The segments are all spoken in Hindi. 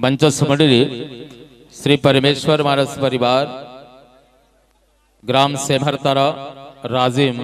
मंचस्थ मंडली श्री परमेश्वर मानस परिवार ग्राम सेमरतारा राजिम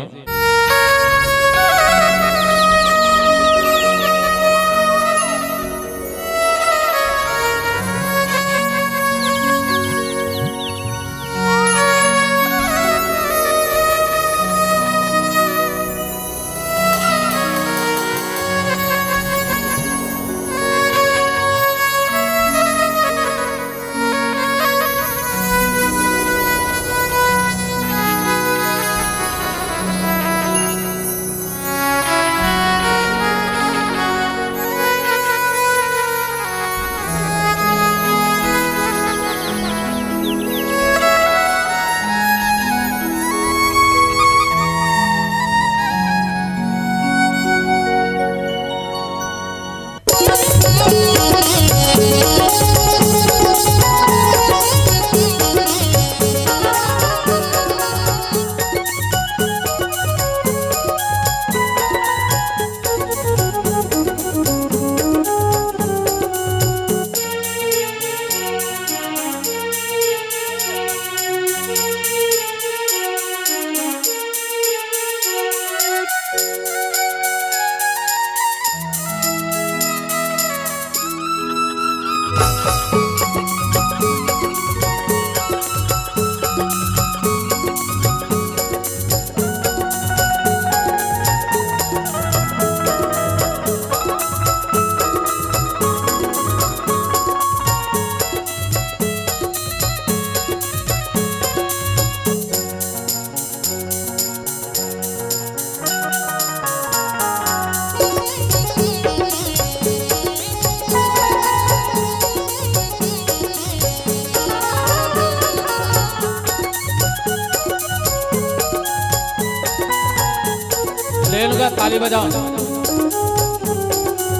लेलूंगा, ताली बजाओ।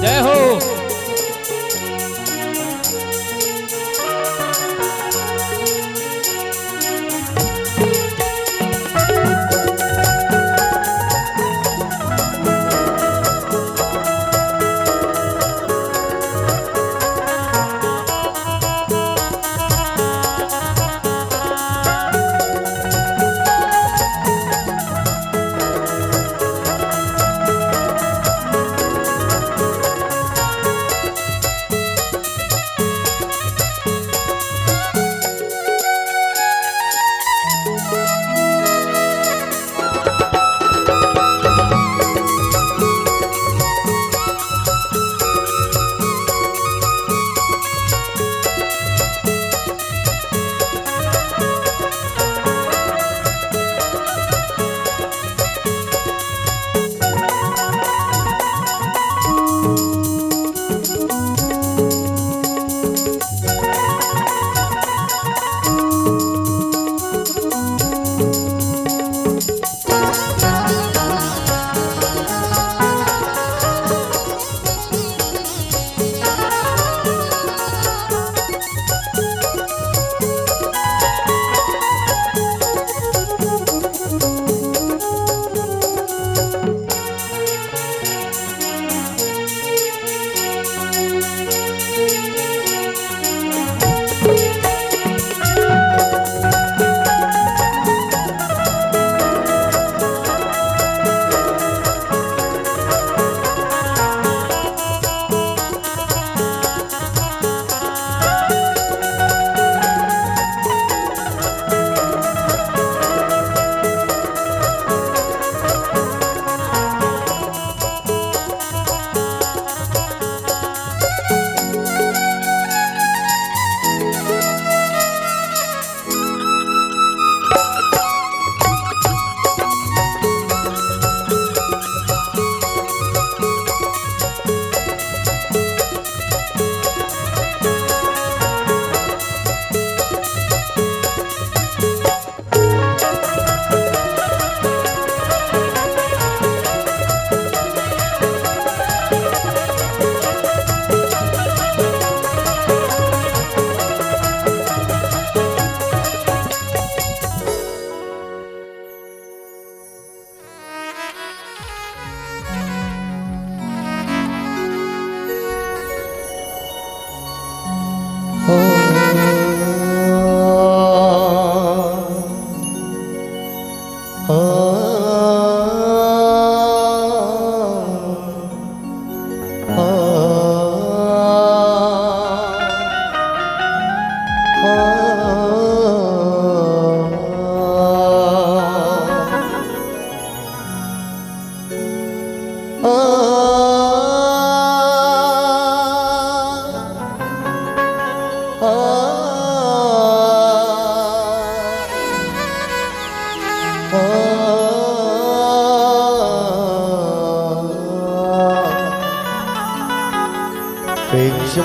जय हो।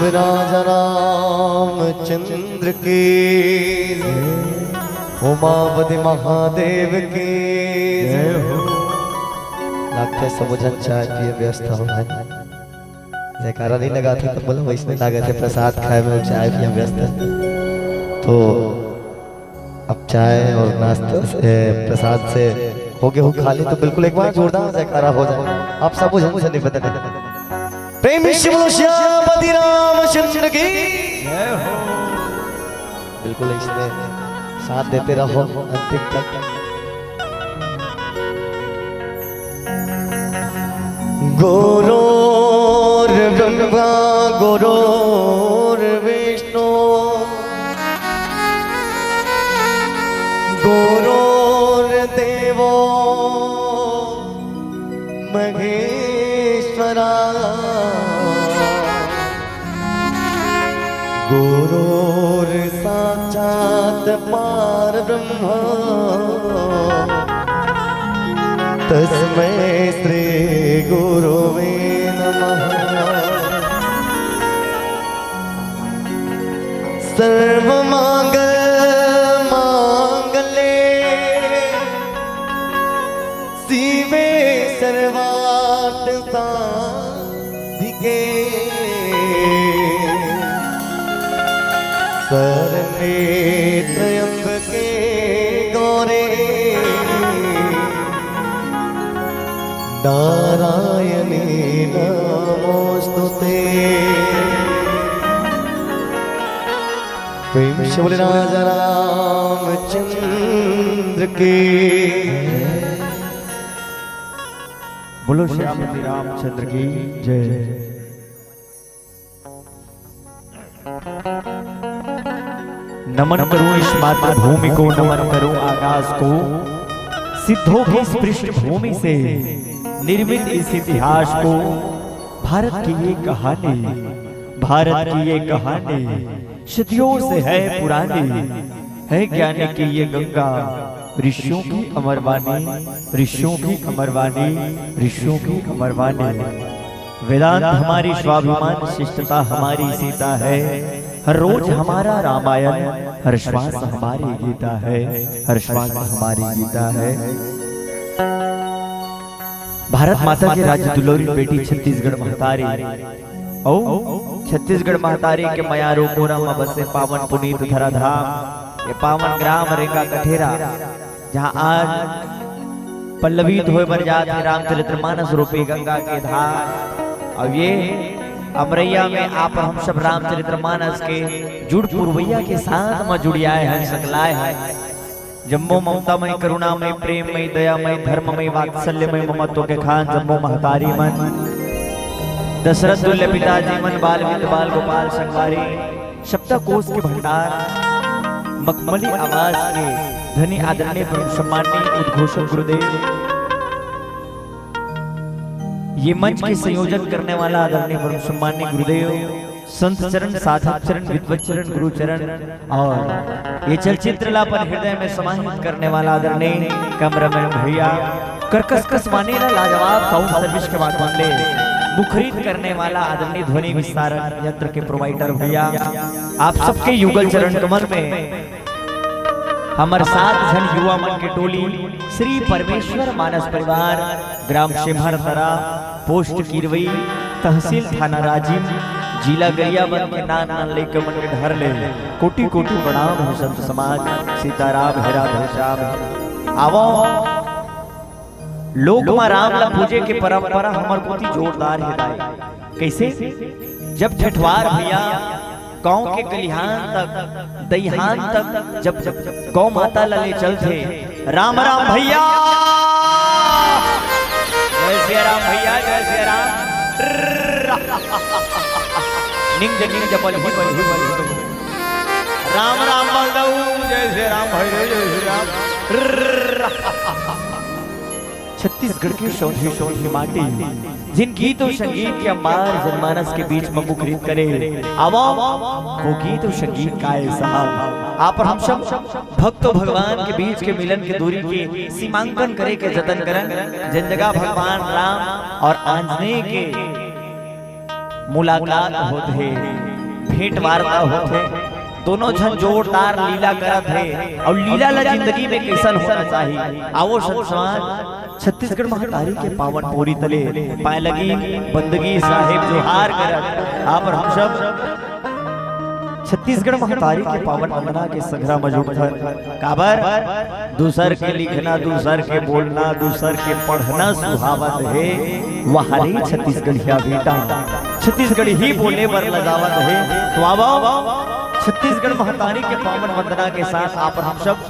राजा रामचंद्र के उमापति महादेव के लगता सब जन चाय पिए व्यस्त हो गए। जयकारा नहीं लगा था तो बोला वैसे लगे थे प्रसाद खाए में चाय पिए व्यस्त। तो अब चाय और नाश्ता से प्रसाद से हो गए हो खाली तो बिल्कुल एक बार जोरदार जयकारा हो जाए। आप सब जन से नहीं पता प्रेम श्यामपति रामचंद्र की जय हो। बिल्कुल इसमें साथ देते रहो अंतिम तक। गुरोर ब्रह्मा गुरोर विष्णु गुरोर देवो महेश्वरा गुरोर साक्षात् परब्रह्म तस्मै श्री गुरुवे नमः। सर्वमंगल मांगल्ये शिवे सर्वार्थ साधिके शरण्ये त्र्यंबके गौरे नारायणी नमोस्तुते। प्रेम से बोले राजा रामचंद्र के बोलो श्यामपति रामचंद्र की जय। नमन करूं इस मातृभूमि को, नमन करूं आकाश को, सिद्धों की इस पृष्ठभूमि से निर्मित इस इतिहास को। भारत की ये कहानी, भारत की ये कहानी सदियों से है पुरानी, है ज्ञानी की ये गंगा, ऋषियों की अमरवाणी, ऋषियों की अमरवाणी, ऋषियों की अमरवाणी। वेदांत हमारी स्वाभिमान, शिष्टता हमारी सीता है। हर रोज हमारा रामायण, हर श्वास हमारी गीता है, हर श्वास हमारी गीता है। भारत माता के राज्य दुलोरी बेटी छत्तीसगढ़ महतारी ओ छत्तीसगढ़ महतारी के मयारो कोरम बसे पावन पुनीत धराधाम, ये पावन ग्राम रेखा कठेरा, जहाँ आज पल्लवित होए बर जाते रामचरितमानस रूपी गंगा के धार। और ये अमरैया में आप हम सब रामचरितमानस के जुड़ पुरवैया के साथ में जुड़ियाए हैं, सकलाए हैं। जम्मो ममतामय करुणामय प्रेममय दयामय धर्ममय वात्सल्यमय ममत्व के खान जम्मो महतारी मन, दशरथ तुल्य पिताजी मन, बाल विंद बाल गोपाल संगवारी, सप्तकोश के भंडार, मखमली आवाज के धनी आदरणीय परम सम्माननीय उद्घोषक गुरुदेव, ये मंच के संयोजन करने वाला आदरणीय परम सम्माननीय गुरुदेव, संत चरण, साधक चरण, विद्वत चरण, गुरु चरण, और ये चलचित्र लापन हृदय में समाहित करने वाला आदरणीय कैमरामैन भैया, करकस मानेला लाजवाब साउंड सर्विस के माध्यम से मुखरित करने वाला आदरणीय ध्वनि विस्तारक यंत्र के प्रोवाइडर भैया, आप सबके युगल चरण कमल में हमारे 7 जन युवा मन के टोली श्री परमेश्वर मानस परिवार, ग्राम सिमहरतरा, पोस्ट किरवई, तहसील थाना राजिम, जिला गरियाबंद के नान लेकर मन के ढर ले कोटि कोटि प्रणाम है संत समाज। सीताराम हेरा भेषाम आवो लोक में राम ला पूजे के परंपरा हमर कोती जोरदार है। कैसे जब ठठवार भैया गांव के कलिहान तक दहिहान तक जब गौ माता लले चलते, राम राम भैया, जय श्री राम भैया, जय श्री राम, निंग जपल राम राम बलदऊ, जय श्री राम भैया, जय श्री राम। छत्तीसगढ़ की सोधी सोधी माटी जिन गीत और संगीत के अंबार जनमानस के बीच में मुखरित करे आवाम वो गीत और संगीत का साहब आप और हम सब भक्तों भगवान के बीच के मिलन के दूरी के सीमांकन करे के जतन करन जिन जगह भगवान राम और आंजनेय के मुलाकात होते भेंट वार्ता होते दोनों जन जोरदार लीला करत है और लीला ला जिंदगी में कैसन होना चाहिए आवो समाज छत्तीसगढ़ महतारी के पावन पोरी तले पाए लगी बंदगी साहेब जोहार करत आप और हम सब छत्तीसगढ़ महतारी के पावन वंदना के संग्रह मौजूद है काबर दूसर के लिखना दूसर के बोलना दूसर के पढ़ना सुहावत है वहारे छत्तीसगढ़िया बेटा छत्तीसगढ़ ही बोले पर लजावत है तो आओ छत्तीसगढ़ महतारी के पावन वंदना के साथ आप हम सब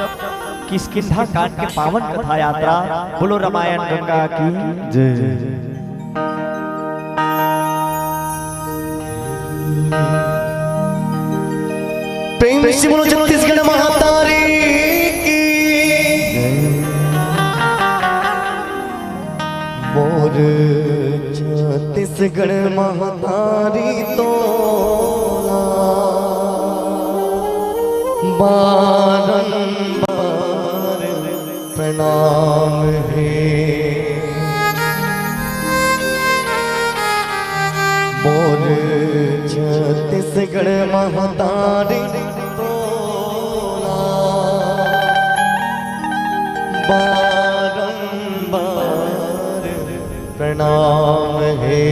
किष्किंधा कांड के पावन कथा यात्रा बोलो रामायण गंगा की जय। प्रेम से बोलो छत्तीसगढ़ महतारी की मोर छत्तीसगढ़ महतारी तो बारंबार प्रणाम है मोर छत्तीसगढ़ महतारी बारंबार प्रणाम है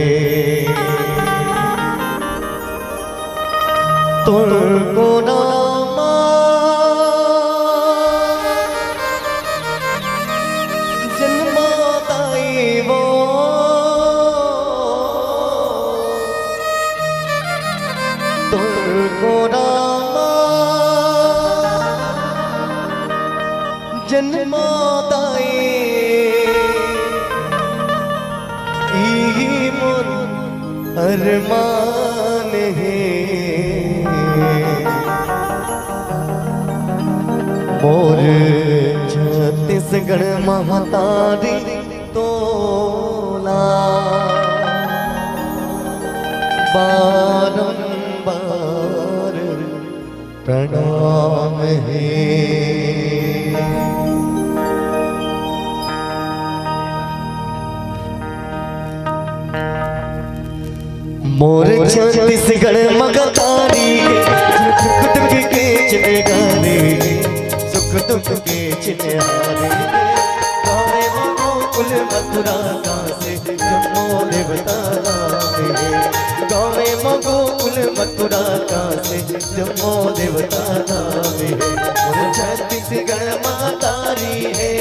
तुमको नामा जन्मदाई वो तुमको नामा जन्मदाई मोर अरमान है मोर छत्तीसगढ़ महतारी तोला बारंबार प्रणाम है मोर छत्तीसगढ़ महतारी सुख दुख के चिन्हारे सुख दुख के चिन्हारे गावे गोकुल मथुरा कासे जम्मो देवता रे गावे गोकुल मथुरा कासे जम्मो देवता रे मोर छत्तीसगढ़ महतारी है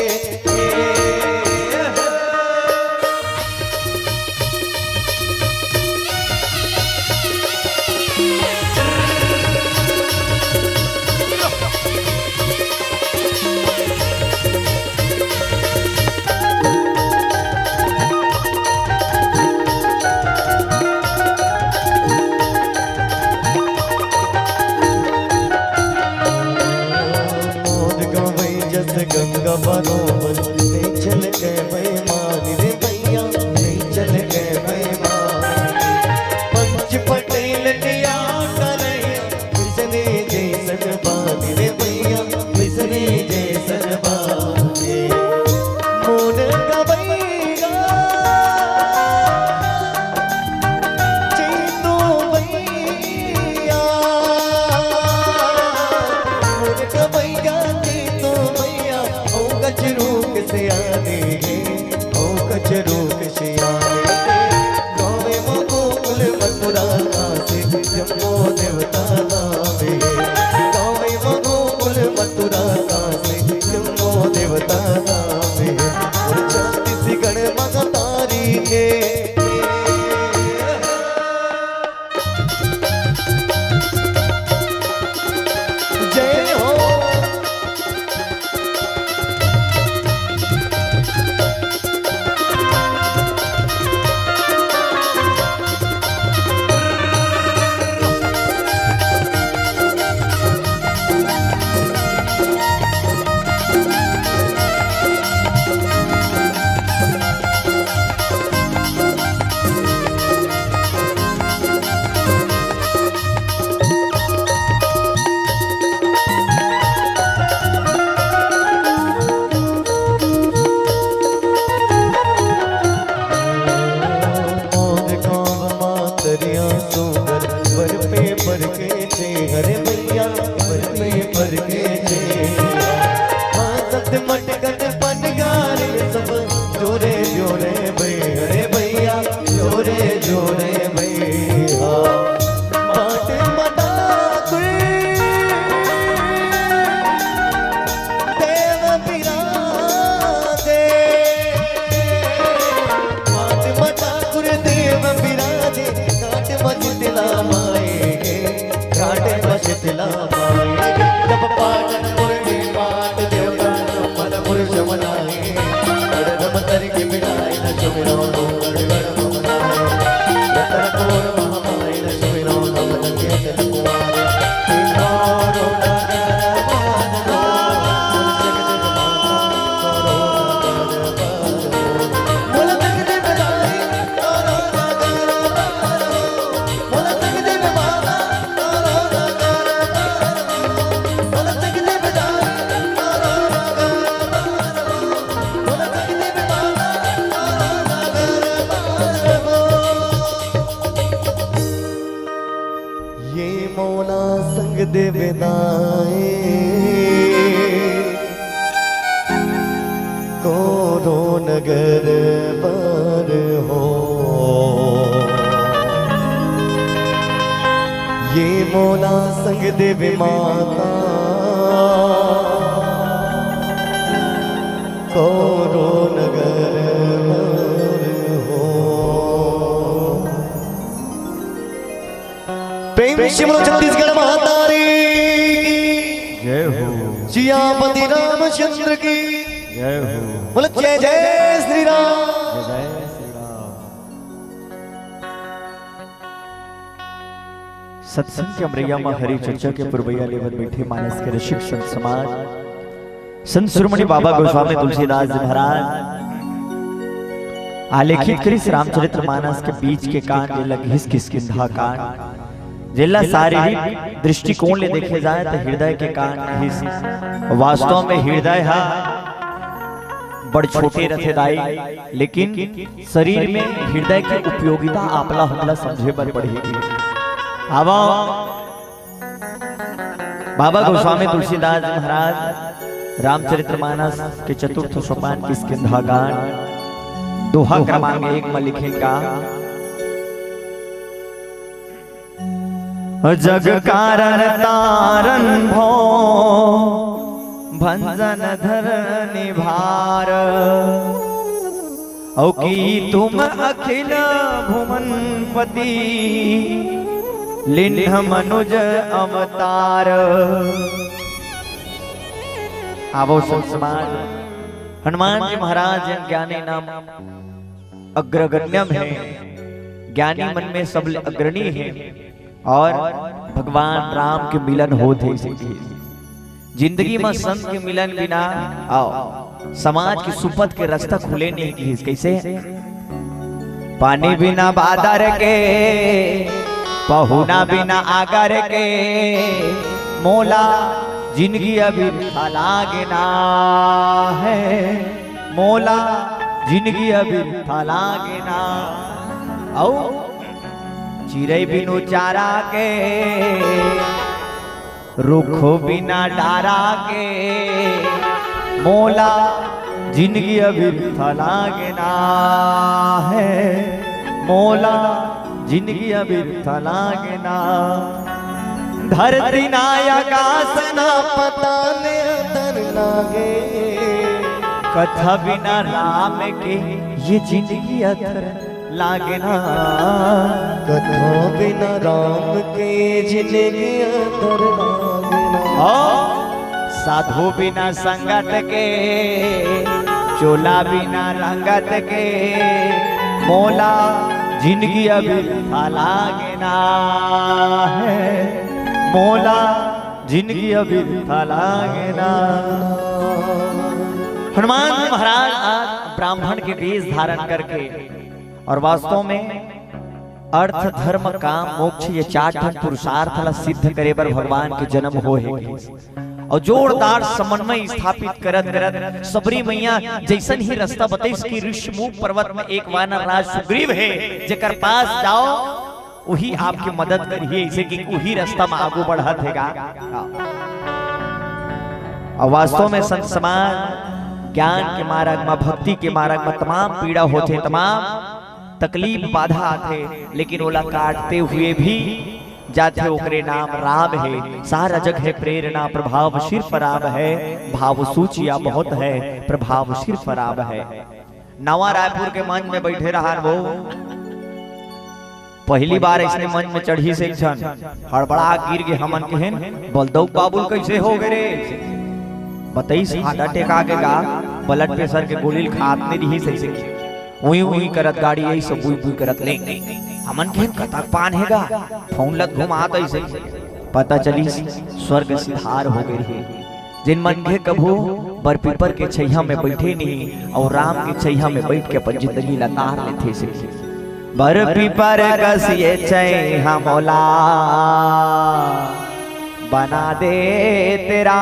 गंगा दे विदाए कोरो नगर पर हो ये मौला संग देवे माता कोरो नगर पर हो। प्रेम शिमलो छत्तीसगढ़ महातारी जय हो, सियापति रामचंद्र की जय हो, बोलो जय जय श्री राम। जय श्री राम। सत्संग के अमरैया में हरि चर्चा के पुरवैया लेवत बैठे मानस के रसिक संत समाज संत शिरोमणि बाबा गोस्वामी तुलसीदास जी महाराज आलेखित करी रामचरित्र मानस के बीच के कांड जिला घिस किसकिंधा कांड जिला शारीरिक दृष्टिकोण ले देखे जाए तो हृदय के कांड घिस वास्तव में हृदय है बड़ छोटे रथे दाई लेकिन शरीर में हृदय की उपयोगिता आपला हमला समझे बर बढ़ेगी। आवा बाबा गोस्वामी तुलसीदास जी महाराज रामचरितमानस के चतुर्थ सोपान किसकिंधा गान दोहा क्रमांक 1 में लिखे का जग कारण तारन भो भंजन धर निभार औ की तुम अखिल भुवनपति लिन्ह मनुज अवतार। आवो समाज हनुमान जी महाराज ज्ञानी नाम अग्रगण्यम है, ज्ञानी मन में सब अग्रणी है और भगवान राम के मिलन होते जिंदगी में संत के मिलन बिना आओ समाज की सुपथ के रास्ता खुले नहीं की। कैसे पानी बिना बादर के पहुना बिना आगर के मोला जिंदगी अभी लागना है मोला जिंदगी अभी लागना औ चिड़ै बिनु चारा के रुखो बिना डारा के मोला जिंदगी अभी लागना है मोला जिंदगी अभी लागना। धरती आकाश ना पता ने अंदर लागे कथा बिना राम के ये जिंदगी अथर लागना कथा बिना राम के जिंदगी अथर लागना। साधु बिना संगत के चोला बिना रंगत के मोला जिंदगी अभी लागना है मोला जिंदगी अभी लागना। हनुमान महाराज आज ब्राह्मण के वेश धारण करके और वास्तव में अर्थ धर्म काम मोक्ष ये 4 पुरुषार्थ ला सिद्ध करे बर भगवान के जन्म हो है और जोरदार समन्वय स्थापित करत करत सबरी मैया जैसन ही रास्ता बताइस कि ऋषिमुख पर्वत में एक वानर राज सुग्रीव है जेकर पास जाओ वही आपकी मदद करिए इसे कि वही रास्ता में आगे बढ़ा देगा। और वास्तव में संत समाज ज्ञान के मार्ग में भक्ति के मार्ग में तमाम पीड़ा होते तमाम तकलीफ बाधा आते लेकिन ओला काटते हुए भी जाते ओकरे नाम राम है। सारा जग है प्रेरणा प्रभाव सिर्फ राम है भाव सूचिया बहुत है प्रभाव सिर्फ राम है। नवा रायपुर के मंच में बैठे रहा वो पहली बार इसने मंच में चढ़ी से हड़बड़ा गिर गए हमन के बलदौ बाबुल कैसे हो गए रे बताइस हार्ट अटैक आ गया ब्लड प्रेशर के गोली खात नहीं रही सही से उई उई करत गाड़ी यही सब बुई बुई करत ले हमन के कतक पान हैगा फोन लग घुमात ऐसे पता चली स्वर्ग सिधार हो गई है। जिन मन के कभू बर पीपर के छैया में बैठे नहीं और राम के छैया में बैठ के अपन जिंदगी लतार लेते से बर पीपर कसिए छैया मौला बना दे तेरा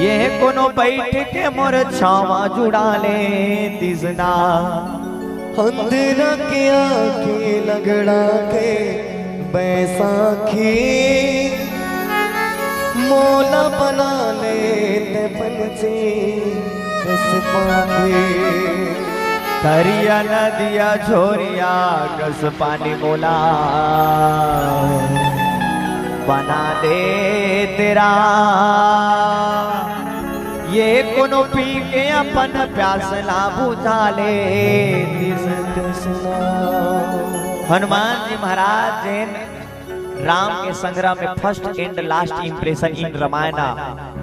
ये कोनो बैठ के मोर छावा जुड़ा ले दिसना अंधेरा के आंखें लगड़ा के बैसाखी मोला बना लेते पंछी कस पाखे तरिया नदिया छोरिया कस पानी मोला बना दे तेरा ये कोनो पी के अपन प्यास ला बुझा ले। हनुमान जी महाराज जैन राम के संग्राम में first and last impression in Ramayan.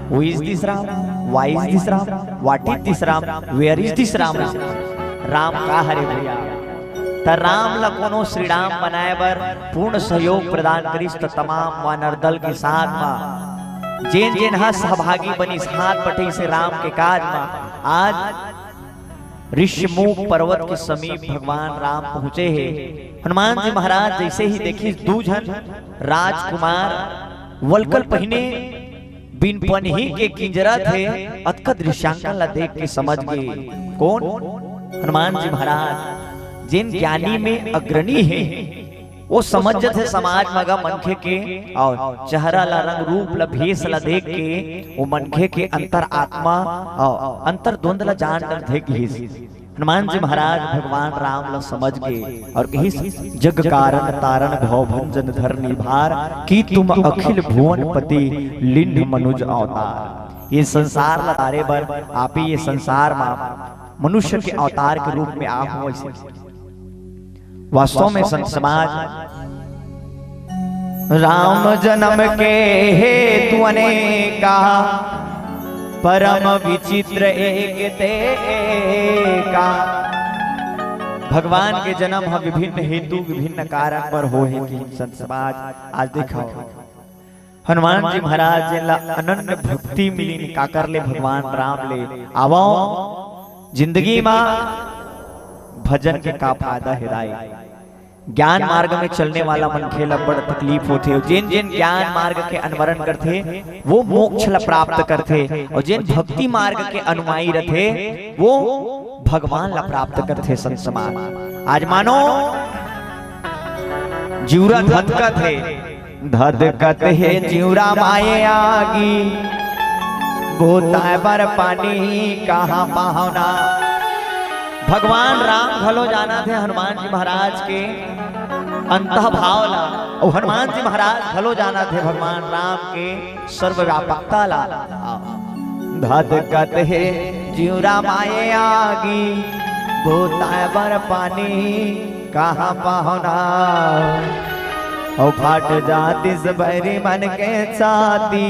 Who is this Ram, why is this Ram, what is this Ram, where is this Ram. Ram का हरे भैया त राम ला कोनो श्री राम बनाए बर पूर्ण सहयोग प्रदान करिस त तमाम वानर दल के साथ में जेन जेन हा सहभागी बनी हाथ बटे से राम के काज में आज ऋषिमुख पर्वत के समीप भगवान राम पहुंचे हैं। हनुमान जी महाराज जैसे ही देखी दूजन राजकुमार वलकल पहने बिन पनही के किंजरा थे अतका दृश्यांकन ला देख के समझ गए कौन हनुमान जी महाराज जिन ज्ञानी में अग्रणी है वो समझत है समाज मगा मनखे के और चेहरा ला रंग रूप ला भेष ला देख के वो मनखे के अंतर आत्मा और अंतर द्वंद ला जान कर देख हनुमान जी महाराज भगवान राम ला समझ गए और कही जग कारण तारण भव भंजन धरनी भार की तुम अखिल भुवन पति लिंड मनुज अवतार। ये संसार ला तारे बर आप ही ये संसार में मनुष्य के अवतार के रूप में आप हो। वास्तव में संत समाज राम जन्म के हेतु अनेका परम विचित्र एक ते का। भगवान के जन्म हम विभिन्न हेतु विभिन्न कारण पर हो है कि संत समाज आज देखा हनुमान जी महाराज जिला अनन्य भक्ति मिली निका कर ले भगवान राम ले आवो जिंदगी में भजन के का फायदा है राय। ज्ञान मार्ग में चलने वाला मनखे ला बड़ तकलीफ होते जिन जिन ज्ञान मार्ग के अनुवरण करते वो मोक्ष ला प्राप्त करते और जिन भक्ति मार्ग के अनुयायी रहते वो भगवान ला प्राप्त करते। संत समाज आज मानो जीवरा धधकत है धधकत है जीवरा माये आगी गोता बर पानी कहाँ पाहुना। भगवान राम भलो जाना थे हनुमान जी महाराज के अंतः भाव ला और हनुमान जी महाराज भलो जाना थे भगवान राम के सर्वव्यापकता ला। धधकत है जीवरा माये आगी गोता बर पानी कहाँ पाहुना और फाट जाती सबरी मन के छाती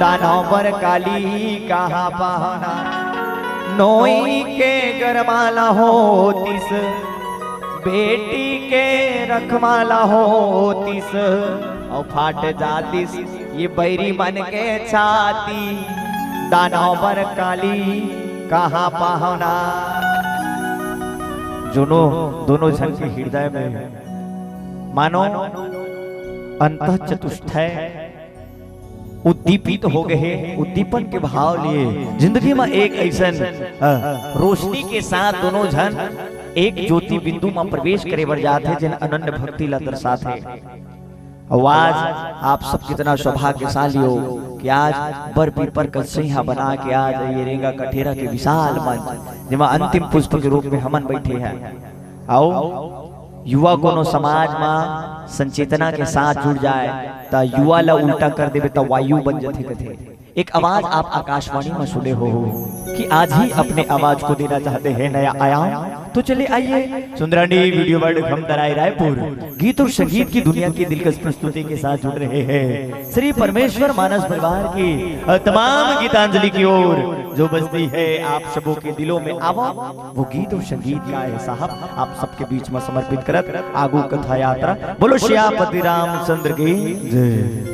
दानों पर काली कहाँ पाहुना। नोई के गरमाला होतिस बेटी के रखमाला होतिस और फाट जातिस ये बैरी मन के छाती दानों पर काली कहाँ पाहुना। दोनों जन के हृदय में मानो अंतः चतुष्टय उद्दीपित हो गए उद्दीपन के भाव लिए जिंदगी में एक ऐसा रोशनी के साथ दोनों जन एक ज्योति बिंदु में प्रवेश करे बढ़ जाते जिन अनन्य भक्ति ला दर्शाते। आज आप सब कितना सौभाग्यशाली हो कि आज बर पीपर का सिंहा बना के आज ये रेंगा कठेरा के विशाल मंच जिसमें अंतिम पुष्प के रूप में हमन बैठे हैं। आओ युवा कोनो समाज में संचेतना के साथ जुड़ जाए तो युवा ला उल्टा कर देवे तो वायु बन जाते कथे। एक आवाज आप आकाशवाणी में सुने हो कि आज ही अपने आवाज को देना चाहते हैं नया आयाम तो चले आइए सुंदरानी वीडियो वर्ल्ड खमतराई रायपुर गीत और संगीत की दुनिया की दिलकश प्रस्तुति के साथ जुड़ रहे हैं श्री परमेश्वर मानस परिवार की तमाम गीतांजलि की ओर जो बजती है आप सबों के दिलों में आवा वो गीत और संगीत का है साहब आप सबके बीच में समर्पित करत आगू कथा यात्रा बोलो श्यापति रामचंद्र की जय।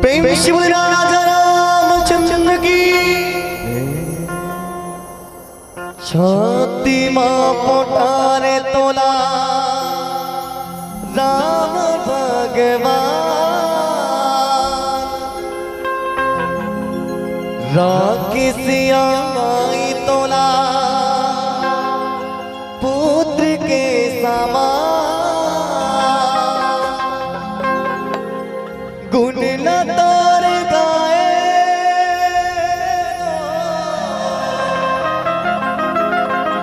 प्रेम शिव राजा रामचंद्र की छाती मां पोटारे तोला राम भगवान राखी सियाई तोला मामा गुण न तोर गाए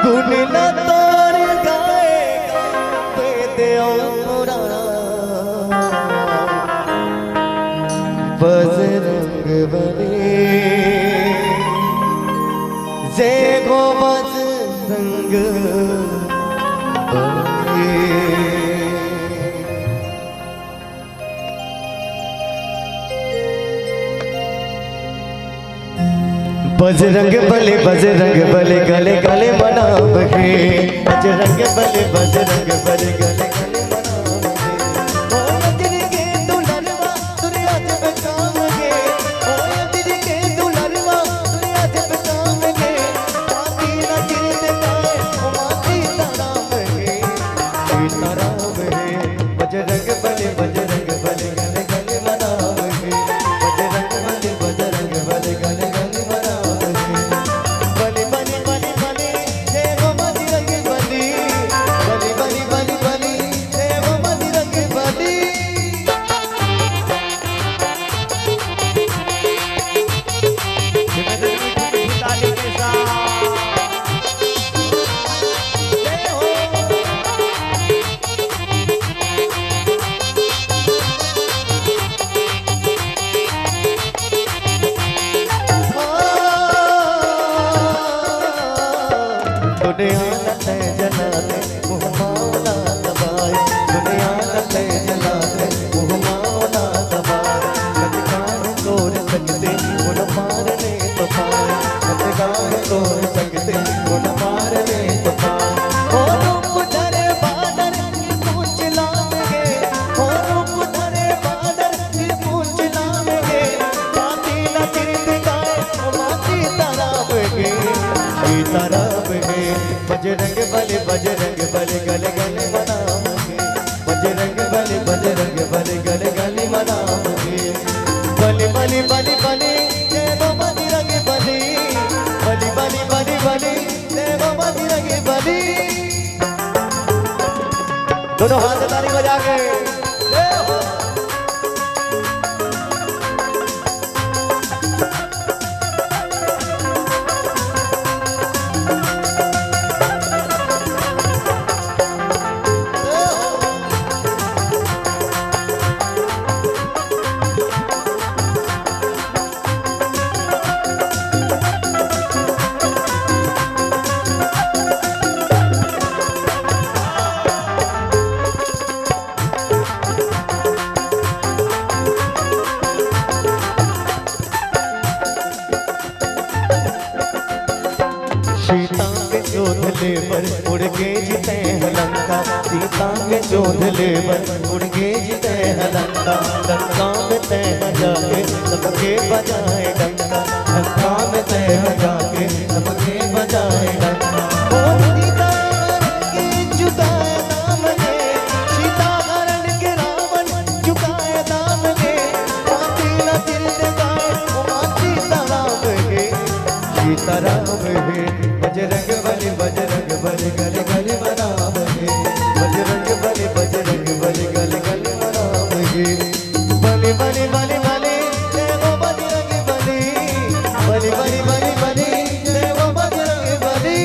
गुण न तोर गाए पे देओ बजरंग बली जय गो बजरंग बजरंग बले गले गले मनाम हे बजरंग बले गले गले मनाम हे ओ अजर के दुलरवा दुनिया जब काम गे ओ अजर के दुलरवा दुनिया जब काम गे माती न जिंद गाए ओ माती ताराम हे सीताराम हे बजरंग बले गले गले मनाम हे बजरंग बले गले गले मनाम हे बली बली बली बली जय गो बजरंग बली बली बली बली बली जय गो बजरंग बली ताली के साथ जय हो दुनिया लते जलाते मुँह मौला दबाए दुनिया लते जलाते मुँह मौला दबाए लटकाए तोड़ सकते उन मारने तो पाए लटकाए तोड़ सकते उन मारने तो पाए ओ रूप धरे बादल की पूंछ लाएंगे ओ रूप धरे बादल की पूंछ लाएंगे माती न तिरत गाए ओ माती तारावेंगे सीताराम हे बजरंग बले गले गले मनाम हे बजरंग बले गले गले मनाम हे बली बली बली बली जय गो बजरंग बली बली बली बली बली जय गो बजरंग बली दोनों हाथ ताली बजा के जय हो सीता के चोधले पर उड़ के जीते हैं लंका सीता के चोधले पर उड़ के जीते हैं लंका लंका में तय जाके सबके बजाए डंका लंका में तय जाके सबके बजाए डंका ओ सीता के झुकाए दाम गे सीता हरण के रावण झुकाए दाम गे माती न तिरत गाए ओ माती ताराम गे सीताराम हे बजरंग बली गले गले मनाम हे बजरंग बली गले गले मनाम हे बली बली बली बली जय गो बजरंग बली बली बली बली बली जय गो बजरंग बली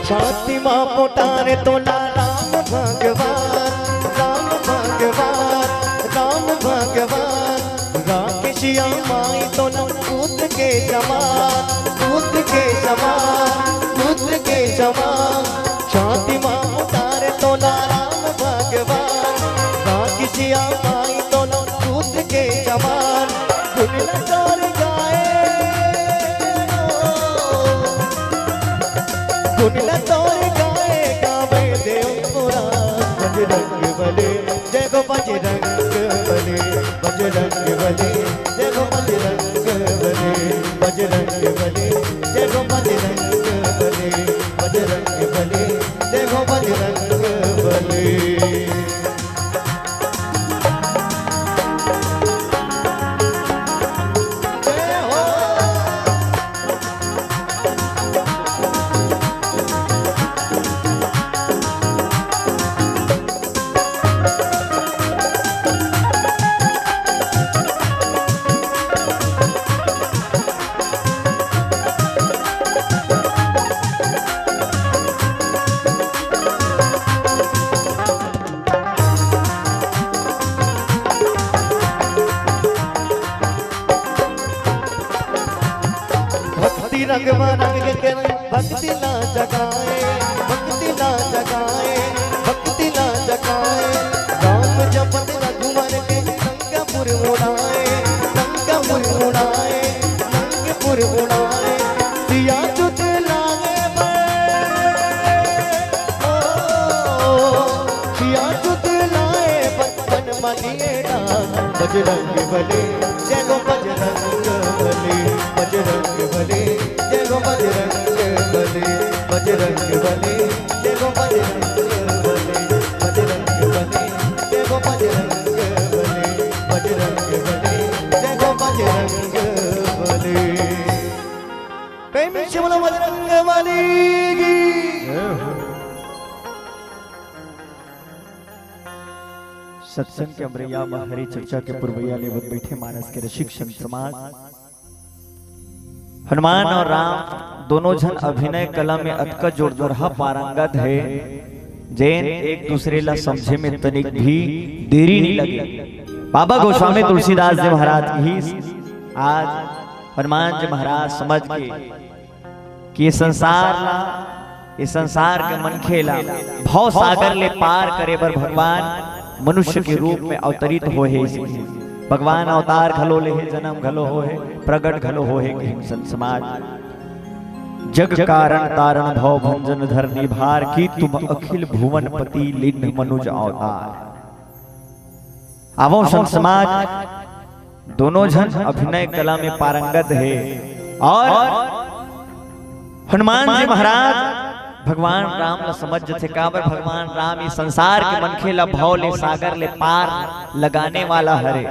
छाती माँ पोटारे तो राम भगवान राम भगवान राम भगवान राकेशिया माई तो पुत्र के समान पुत्र के समान पुत्र के समान छाती माँ पोटारे तो राम भगवान गुण तोर गाए गावे देव पुराण बजरंग बली जय गो बजरंग बली बजरंग बली जय गो बजरंग बली बजरंग बली जय गो बजरंग बली बजरंग बली जय गो बजरंग बली। रंग रंग के भक्ति ना जगाए भक्ति ना जगाए भक्ति ना जगाए राम जपत रघुवर के लंकापुर उड़ाए लंकापुर उड़ाए लंकापुर उड़ाए सिया तुझ लागे सिया तुझ लाए बचपन मनिए बजरंग बली जय गो बजरंग बली बजरंग बली जय गो बजरंग बली बजरंग बली जय गो बजरंग बली बजरंग बली जय गो बजरंग बली बजरंग बली जय गो बजरंग बली। प्रेम से बोलो बजरंग बली की। सत्संग के अमरैया में हरि चर्चा के पुरवैया लेवत बैठे मानस के रसिक संत समाज हनुमान और राम दोनों जन अभिनय कला में अतका जोरदार पारंगत है जैन एक दूसरे ला समझे में तनिक भी देरी नहीं लगी। बाबा गोस्वामी तुलसीदास जी महाराज की आज हनुमान जी महाराज समझ के कि ये संसार के मन खेला भव सागर ले पार करे बर भगवान मनुष्य के रूप में अवतरित हो है। भगवान अवतार घलो ले जन्म घलो हो है प्रगट घलो हो है संत समाज जग कारण तारण भव भंजन धरनी भार की तुम अखिल भुवन पति लिन मनुज अवतार। आवो संत समाज दोनों जन अभिनय कला में पारंगत है और हनुमान जी महाराज भगवान राम ला समझ थे काबर भगवान राम इस संसार के मनखे ला भव ले सागर ले पार लगाने वाला हरे।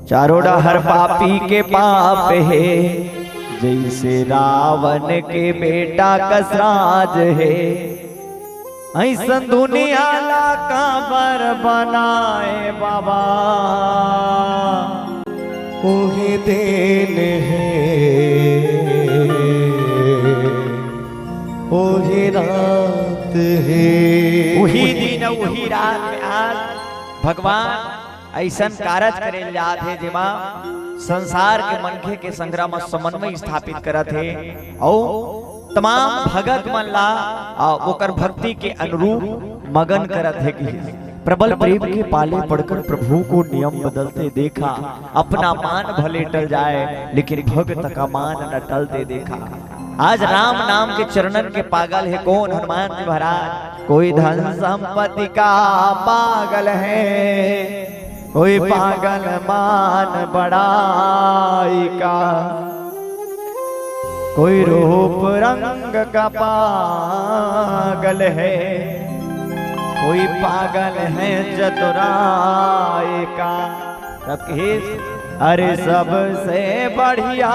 चारोड़ा हर पापी के पाप है जैसे रावण के बेटा कसराज है ऐसन दुनिया ला काबर बनाए बाबा ओहे देन है वही रात है वही दिन वही रात में आज भगवान ऐसन कारज करे जात है जेमा संसार के मनखे के संग्राम समन्वय स्थापित करत है और तमाम भगत मन ला ओकर भक्ति के अनुरूप मगन करत है कि प्रबल प्रेम के पाले पड़कर प्रभु को नियम बदलते देखा अपना मान भले टल जाए लेकिन भक्त का मान न टलते देखा। आज राम नाम के चरणन के पागल है कौन हनुमान जी महाराज। कोई धन संपत्ति का पागल है कोई पागल मान बड़ाई का कोई रूप रंग का पागल है कोई पागल है चतुराई का। अरे सबसे बढ़िया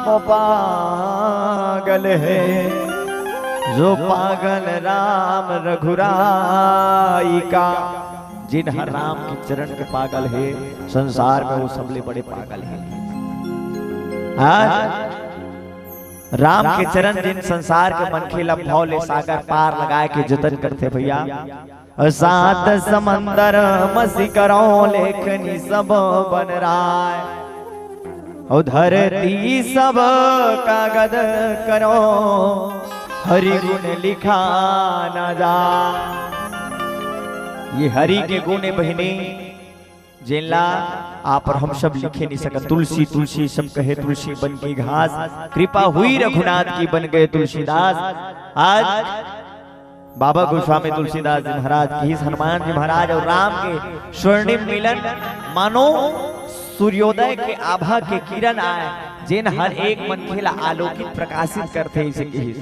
वो पागल है जो पागल राम रघुराई का। जिन हर राम के चरण के पागल है संसार में वो सबले बड़े पागल है। आज राम के चरण जिन संसार के मन खेला भव ले सागर पार लगाए के जतन करते भैया। सात समंदर मसी करो लेखनी सब बन राय और धरती सब कागज करो हरि गुण लिखा न जा। ये हरि के गुण बहिनी जेला आप और हम सब लिखे नहीं सकत। तुलसी तुलसी सब कहे तुलसी बन की घास, कृपा हुई रघुनाथ की बन गए तुलसीदास। आज बाबा गोस्वामी तुलसीदास जी महाराज की, हनुमान जी महाराज और राम के स्वर्णिम मिलन मानो सूर्योदय के आभा के किरण आए, जिन हर एक मन खेला आलोकित प्रकाशित करते इसे कही।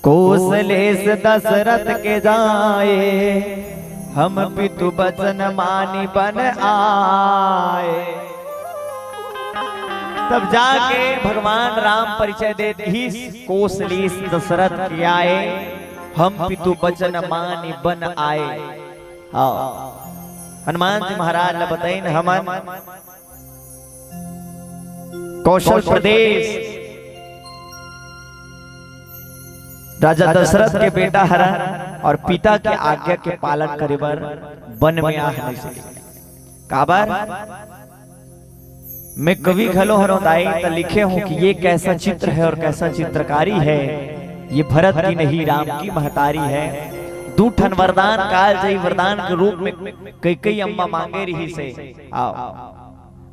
कौशलेश दशरथ के जाए, हम पितु बचन मानी बन आए। तब जाके भगवान राम परिचय देते ही कौशलेश दशरथ के आए, हम पितु बचन मानी बन आए। हनुमान जी महाराज ने बताई हमन कौशल प्रदेश राजा दशरथ के बेटा हरा और पिता के आज्ञा के पालन करे बर वन में आ नहीं सके। काबर मैं कवि घलो हरोदाई तो लिखे हूं कि ये कैसा चित्र है और कैसा चित्रकारी है, ये भरत की नहीं राम की महतारी है। दूठन वरदान काल जई वरदान के रूप में कई कई अम्मा मांगे रही से। आओ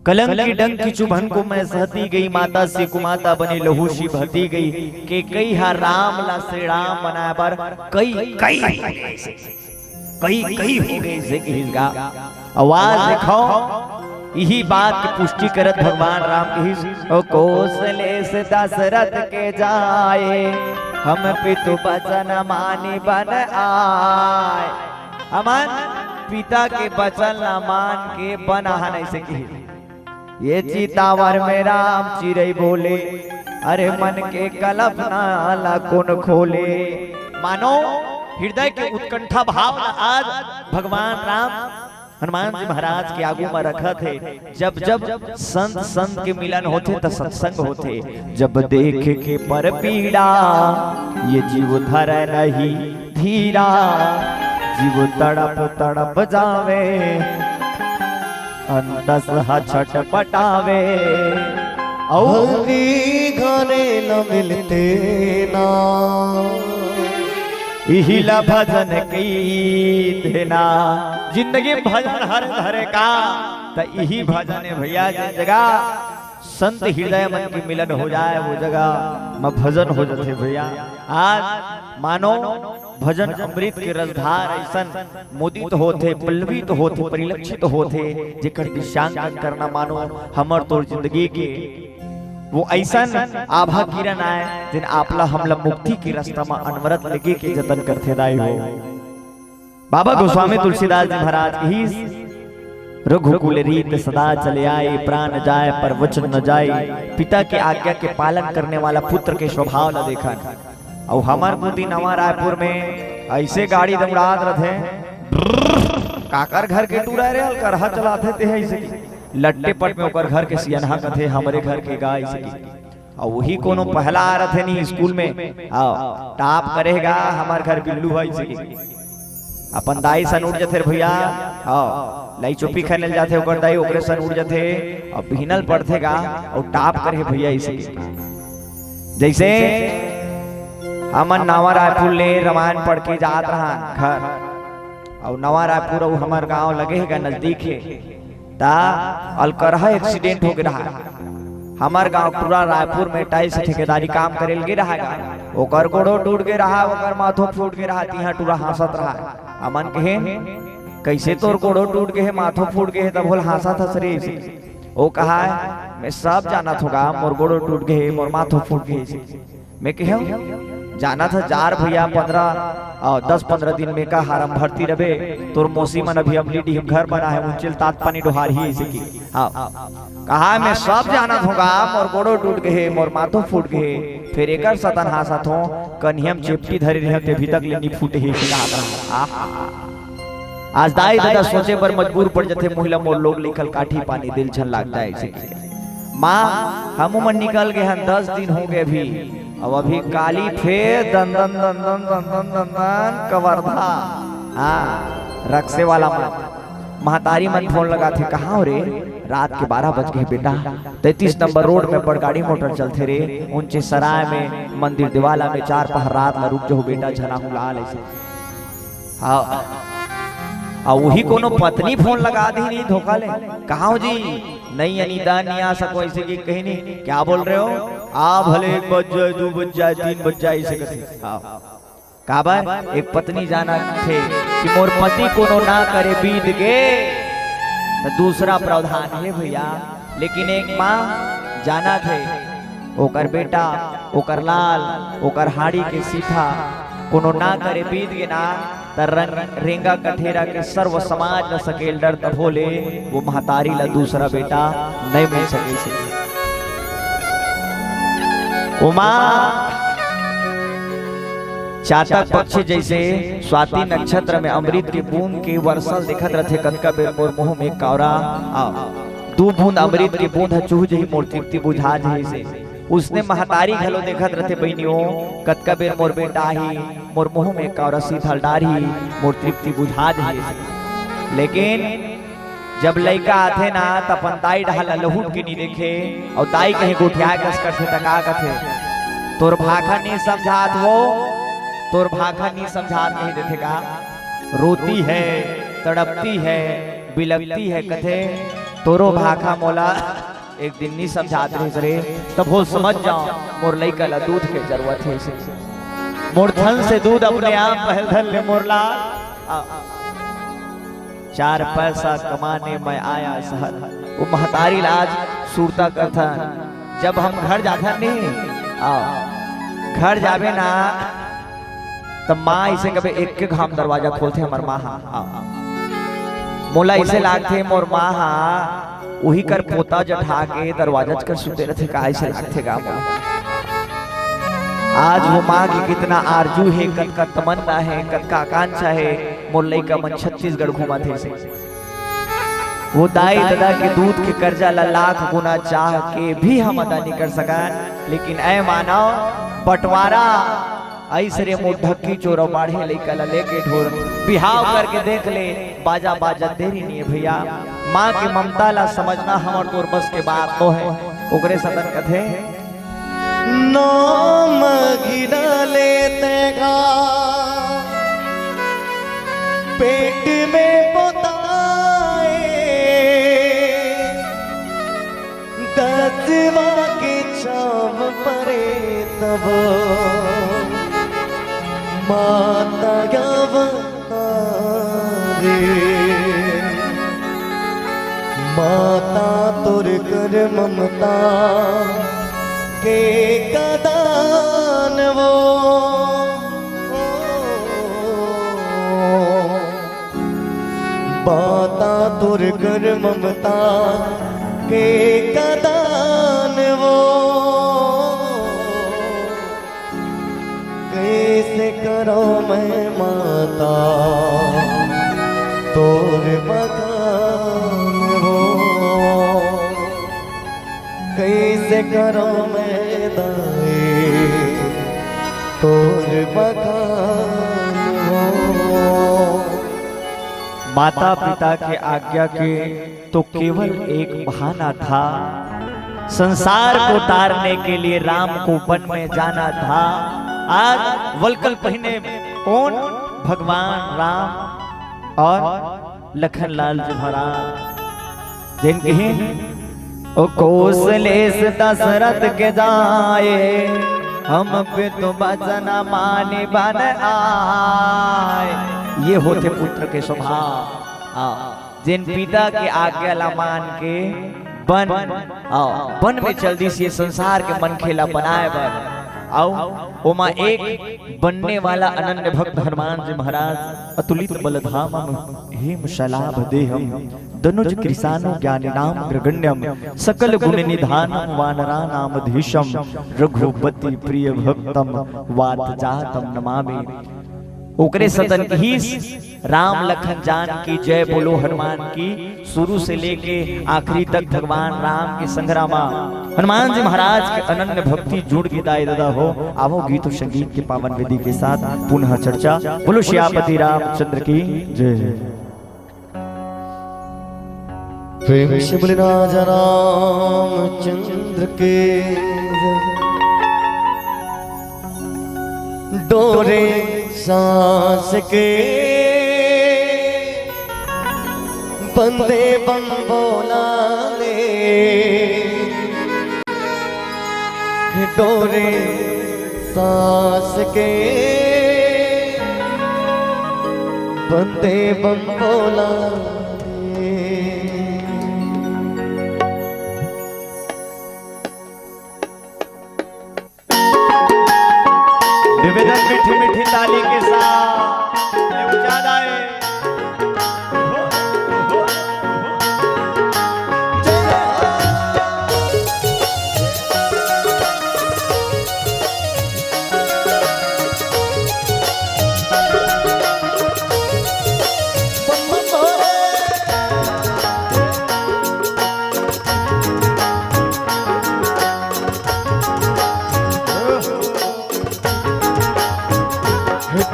कलंक की डंक की चुभन को मैं सहती गई, माता से कुमाता बने लहू सी बहती गई। के कई हा राम ला श्री राम बनाए पर कई कई कई हो गई से किसका आवाज देखो। यही बात की पुष्टि करत भगवान राम की, ओ कौशलेश दशरथ के जाए, हम पितु बचन मानी बन आए। अमन पिता के बचन न मान के बना नहीं सकी। ये चीतावर में राम चिरई बोले, अरे मन के कल्पना कौन खोले। मानो हृदय के उत्कंठा भाव आज भगवान राम हनुमान जी महाराज के आगू में रखा थे। जब जब संत संत के मिलन होते तो सत्संग होते, जब देख के पर पीड़ा ये जीव धर नहीं धीरा, जीव तड़प तड़प जावे अंतस छटपटावे। और घरे न मिलते ना, इहिला भजन की देना। जिंदगी भजन हर हरे का तो यही भजन है भैया। जिस जगह संत हृदय मन की मिलन हो जाए वो जगह में भजन हो जाते भैया। आज मानो भजन अमृत के रसधार ऐसन मोदित होते, पल्लवित होते, परिलक्षित होते, जेकर दिशांकन करना मानो हमर तोर जिंदगी के वो ऐसन आभा किरण आए, जिन आपला हमला मुक्ति के रास्ता में अनवरत लगे के जतन करते दाई हो। बाबा गोस्वामी तुलसीदास जी महाराज ही रघुकुल रीत सदा चले आए, प्राण जाए पर वचन न जाए। पिता के आज्ञा के पालन करने वाला पुत्र के स्वभाव न देखा। और हमार बुद्धि नवा रायपुर में ऐसे गाड़ी दौड़ात रहे, काकर घर के टूरा रे करहा चलाते थे ऐसे लट्टे पट में ओकर घर के सियनहा कथे, हमारे घर के गाय से। और वही कोनो पहला आ रहे नहीं स्कूल में आओ टाप करेगा, हमार घर बिल्लू है ऐसे अपन दाई सन उड़ जाते भैया। आओ लाई चुपी खाने जाते ओकर दाई ओकरे सन उड़ जाते और भिनल पड़थेगा और टाप करे भैया ऐसे। जैसे हमन नवा रायपुर ले रमान पढ़ के जात रहा घर, और नवा रायपुर और हमार गांव लगे है नजदीक है। ता अलकरहा एक्सीडेंट हो गया। हमार गांव पूरा रायपुर में टाइल्स ठेकेदारी काम करे लगे रहा, ओकर गोड़ो टूट के रहा, ओकर माथो फूट के रहा, तिहा टूरा हंसत रहा। अमन कहे कैसे तोर गोड़ो टूट गए, माथो फूट गए, तब बोल हंसा था सरे। वो कहा मैं सब जाना था, मोर गोड़ो टूट गए, मोर माथो फूट गए। मैं कहे जाना था जार भैया 10-15 दिन में का हारम भर्ती रहे तोर मौसी मन अभी अमली हम घर बना है उंचल तात पानी डोहार ही ऐसे की। हाँ कहा मैं सब जाना होगा, मोर गोड़ो टूट गए, मोर माथो फूट गए। फिर एक सतन हासत हो कन्हम चेपटी धरे रहते भी तक लेनी फूटे ही। आज दाई दादा सोचे पर मजबूर पड़ जाते, महिला मोर लोग लिखल काठी पानी दिल छन लगता है ऐसे। माँ हम मन निकल गए हैं 10 दिन हो गए भी, अब अभी काली फेर दन दन दन दन दन दन दन दन कवर्धा। हाँ रक्से वाला मन महतारी मन फोन लगा थे, कहाँ हो रे? रात के 12 बज गए बेटा, 33 नंबर रोड में बड़ गाड़ी मोटर चलते रे, ऊंचे सराय में मंदिर दिवाला में 4 पहर रात में रुक जाओ बेटा, झना लाल ऐसे। हाँ और वही कोनो पत्नी फोन लगा दी नहीं धोखा ले, कहा हो जी नहीं अनिता नहीं आ सको ऐसे की कहीं नहीं, क्या बोल रहे हो आ भले 1 बज जाए 2 बज जाए 3 बज जाए ऐसे कथे काबा एक पत्नी जाना थे कि मोर पति कोनो ना करे बीत के तो दूसरा प्रावधान है भैया, लेकिन एक माँ जाना थे ओकर बेटा ओकर लाल ओकर हाड़ी के सीधा कोनो ना करे बीत के ना रेंगा कठेरा के सर्व समाज न सकेल डर तब बोले वो महतारी ला दूसरा बेटा नहीं मिल सके से। उमा चातक पक्षी जैसे स्वाति नक्षत्र में अमृत की बूंद के वर्षल दिखत रथे कतका बेर मोर मुंह में कावरा 2 बूंद अमृत की बूंद चूह जही मोर तृप्ति बुझा जैसे उसने महतारी घलो देखत रथे बहनियों कतका बेर मोर बेटा ही मोर मुंह में कावरा सीधल डारी मोर तृप्ति बुझा जही। लेकिन जब लड़का आथे ना त अपन दाई ढाला लहुट के नहीं देखे और दाई कहीं गोठिया कस करथे तका कथे तोर भाखा नहीं समझात वो तोर भाखा नहीं समझात नहीं देथे का रोती है तड़पती है बिलकती है कथे तोरो भाखा मोला एक दिन नहीं समझाते रे तब वो समझ जाओ मोर लइका ला दूध के जरूरत है से मोर थन से दूध अपने आप पहल धन ले मोरला 4 पैसा कमाने मैं आया शहर वो महतारी लाज सूरता करता जब हम घर जाता नहीं घर जावे ना तब माँ इसे कभी एक घाम दरवाजा खोलते हमार माँ मोला इसे लागते मोर माँ वही कर पोता जठा के दरवाजा कर सुते रहते का ऐसे लगते गा आज वो माँ की कितना आरजू है कद का तमन्ना है कद का आकांक्षा है मोर लइका मन छत्तीसगढ़ घुमा थे से वो दाई दादा के दूध के कर्जा ला लाख गुना चाह के भी हम अदा नहीं कर सका, लेकिन ऐ मानव बंटवारा ऐसरे मुँह ढक्की चोरो बाढ़े लइका ला लेके ढोर बिहाव करके देख ले बाजा बाजा देरी नहीं है भैया। माँ की ममता ला समझना हमार तोर बस के बात तो है ओकरे सदन कथे नाम गिरा लेते गा पेट में बताए 10वां के चाव परे तब माता रे माता तोर कर ममता के कदान वो माता तोर कर ममता के कदान वो कैसे करो मैं माता तोर मकान वो कैसे करो मैं दाए तोर मकान हो। माता पिता के आज्ञा के तो केवल एक बहाना था, संसार को तारने के लिए राम को वन में जाना था। आज वलकल पहने कौन भगवान राम और लखनलाल जी महाराज जिनके ओ कौशलेश दशरथ के जाए हम पे तो बचना माने बन आए। ये होते पुत्र के स्वभाव जिन पिता के आज्ञा ला मान के वन में जल्दी से संसार के मन खेला बनाए बन आओ ओमा एक बनने वाला अनन्य भक्त हनुमान जी महाराज अतुलित बलधाम हेम शलाभ देहम दनुज कृसानो ज्ञानिनाम ग्रगण्यम सकल गुण निधानम वानरा नाम धीशम रघुपति प्रिय भक्तम वात जातम नमामि। ओकरे सदन की राम लखन जान की जय बोलो हनुमान की। शुरू से लेके आखिरी तक भगवान राम के संग्राम हनुमान जी महाराज के अनन्य भक्ति जुड़ के दाई दादा हो। आवो गीत और संगीत के पावन विधि के साथ पुनः चर्चा। बोलो श्यामपति रामचंद्र की जय। प्रेम से बोले राजा रामचंद्र के डोरे सांस के बंदे बम बोला ले डोरे सांस के बंदे बम बोला ले। निवेदन मीठी मीठी ताली के साथ ज्यादा है।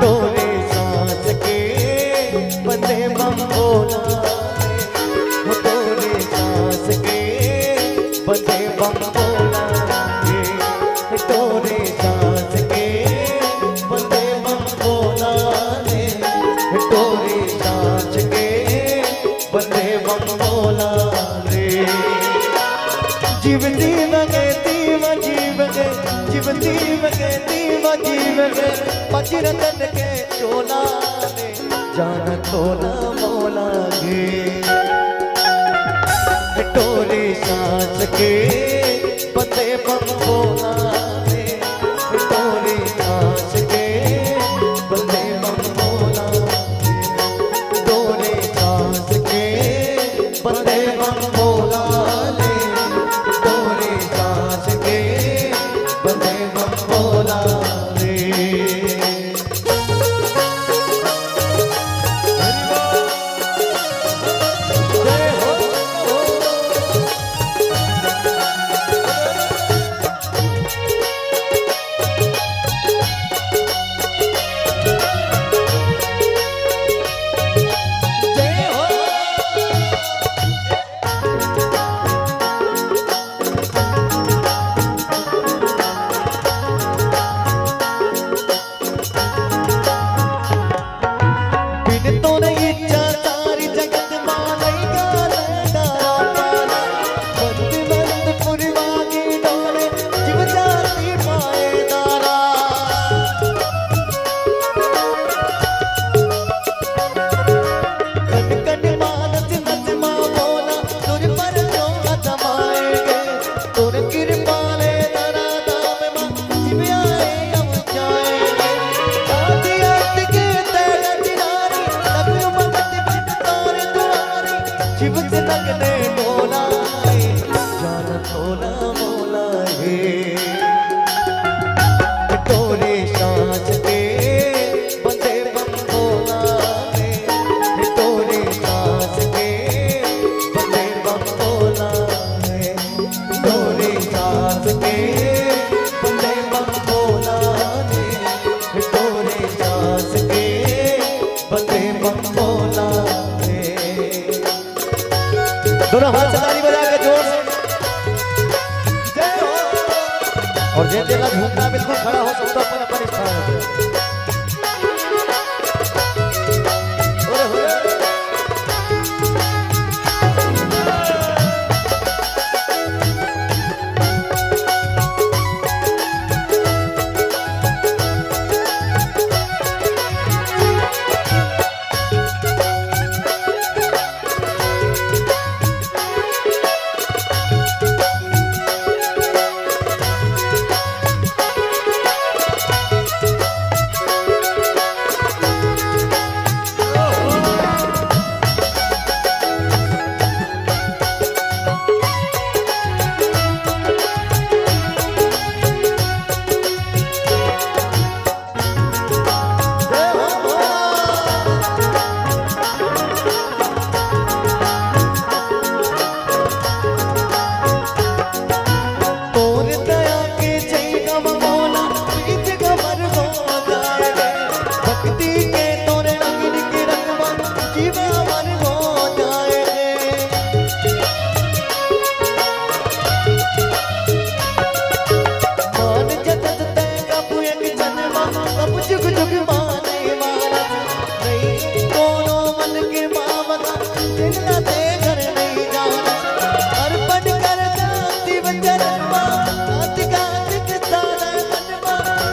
डोरे सांस के बंदे बम बोला डोरे सांस के बंदे बम बोला डोरे सांस के बंदे बम बोला डोरे सांस के बंदे बम बोला रे। जीव जीव के जीव जीव के जीव जीव के जीव जीव के पचरतन के चोला ने जान तोला मोला गे डोरे सांस के बंदे बम बोला ने डोरे सांस के बंदे बम बोला डोरे सांस के बंदे बम बोला ने डोरे सांस के बंदे बम बोला रे। दोनों हाथ से ताली बजा के जोर से जय हो। और जे जेला घूमना बिल्कुल खड़ा हो सकता अपन अपन स्थान पे।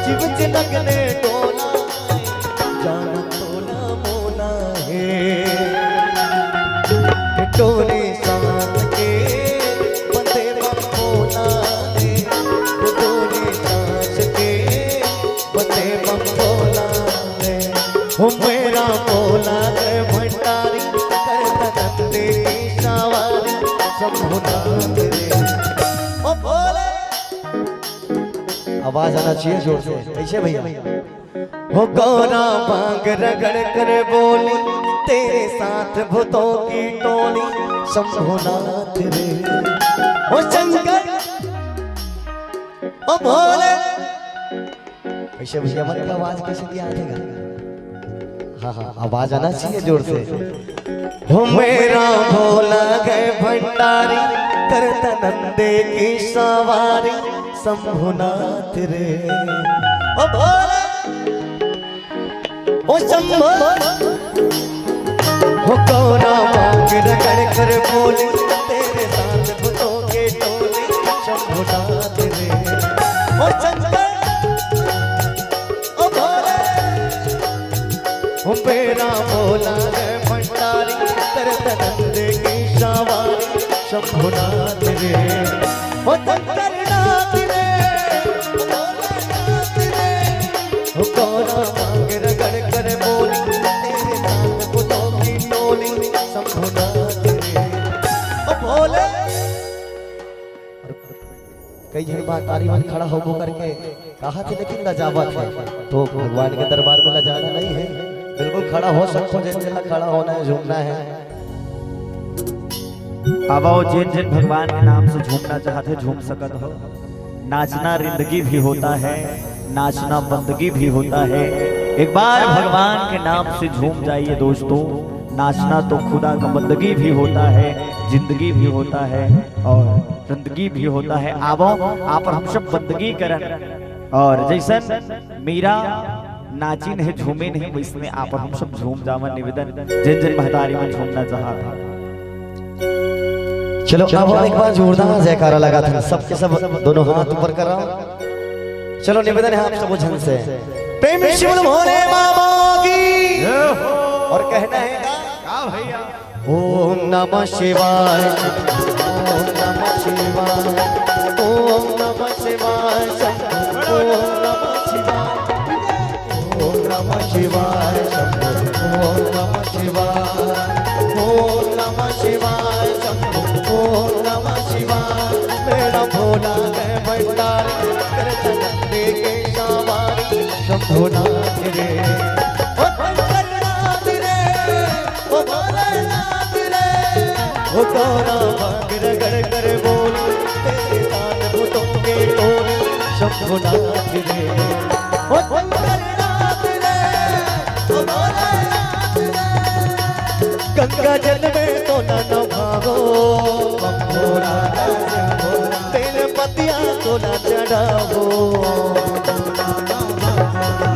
शिव लगने टोला जान टोला मोना है टोले साथ के बंदे बम्बोला है टोले साथ के बंदे बम्बोला है हो मेरा बोला है भंडारी करता नंदे की सवारी शंभुना तेरे ओ बोले आवाज आना चाहिए जोर से ऐसे भैया हो गौरा मांग रगड़ कर बोली तेरे साथ भूतों की टोली शंभुनाथ रे ओ शंकर ओ भोले ऐसे भैया मन की आवाज कैसे दिया देगा हाँ हाँ आवाज आना चाहिए जोर से हो मेरा भोला गए भंडारी करता नंदे की सवारी शंभुनाथ रे ओ भोले ओ शंभो हो गौरा मांग रगड़ कर बोली तेरे साथ भूतों के टोली शंभुनाथ रे ओ शंकर ओ भोले हो मेरा भोला है भंडारी करता नंदे की सवारी शंभुनाथ रे ओ शंकर नाथ रे ओ गौरा मांग रगड़ कर बोली तेरे साथ भूतों की टोली शंभुनाथ रे ओ भोले कई जन बात तारी में खड़ा होबो करके कहा थे लेकिन लजावत है तो भगवान के दरबार में लजाना नहीं है बिल्कुल खड़ा हो सकते जैसे खड़ा होना है झूमना है अब आओ जिन जिन भगवान के नाम से झूमना चाहते झूम सकत हो नाचना रिंदगी भी होता है नाचना बंदगी भी होता है एक बार भगवान के नाम से झूम जाइए दोस्तों नाचना तो खुदा का बंदगी भी होता है जिंदगी भी होता है और जिंदगी भी होता है आवो आप हम सब बंदगी करन और जैसन मीरा नाची नहीं झूमे नहीं वैसने आप हम सब झूम जावन निवेदन जिन जिन महतारी में झूमना चाहता चलो अब एक बार जोरदार जयकारा लगा था सबके सब दोनों हाथ ऊपर कर रहा हूं चलो निवेदन है आप सब जन से प्रेम शिव भोले बाबा की और कहना है भैया ओम नमः शिवाय ओम नमः शिवाय ओम नमः शिवाय ओम नमः शिवाय ओम नमः शिवाय ओम नमः शिवाय ओम नमः शिवाय ओम नमः शिवाय मेरा भोला है भंडारी करता नंदे के सवारी शंभुनाथ रे ओ शंकरनाथ रे ओ भोलेनाथ रे ओ गौरा मांग रगड़ कर बोली तेरे साथ भूतों के टोली शंभुनाथ रे ओ शंकरनाथ रे ओ भोलेनाथ रे गंगा जल में तो न भागो तेल पतिया तो न चढ़ावो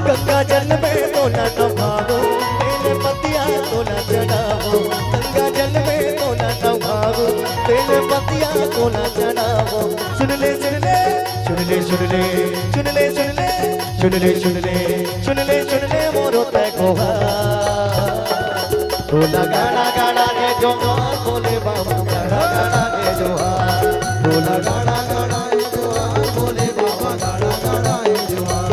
गंगा जल में तो न भागो तेल पतिया तो न चढ़ावो गंगा जल में तो न भागो तेल पतिया तो न चढ़ावो सुन ले सुन ले सुन ले सुन ले सुन ले सुन ले सुन ले सुन ले सुन ले सुन ले मोरो तय कोहा बोला गाना गाना रे जोहार बोले बाबा गाना गाना रे जोहार बोला गाना गाना रे जोहार बोले बाबा गाना गाना रे जोहार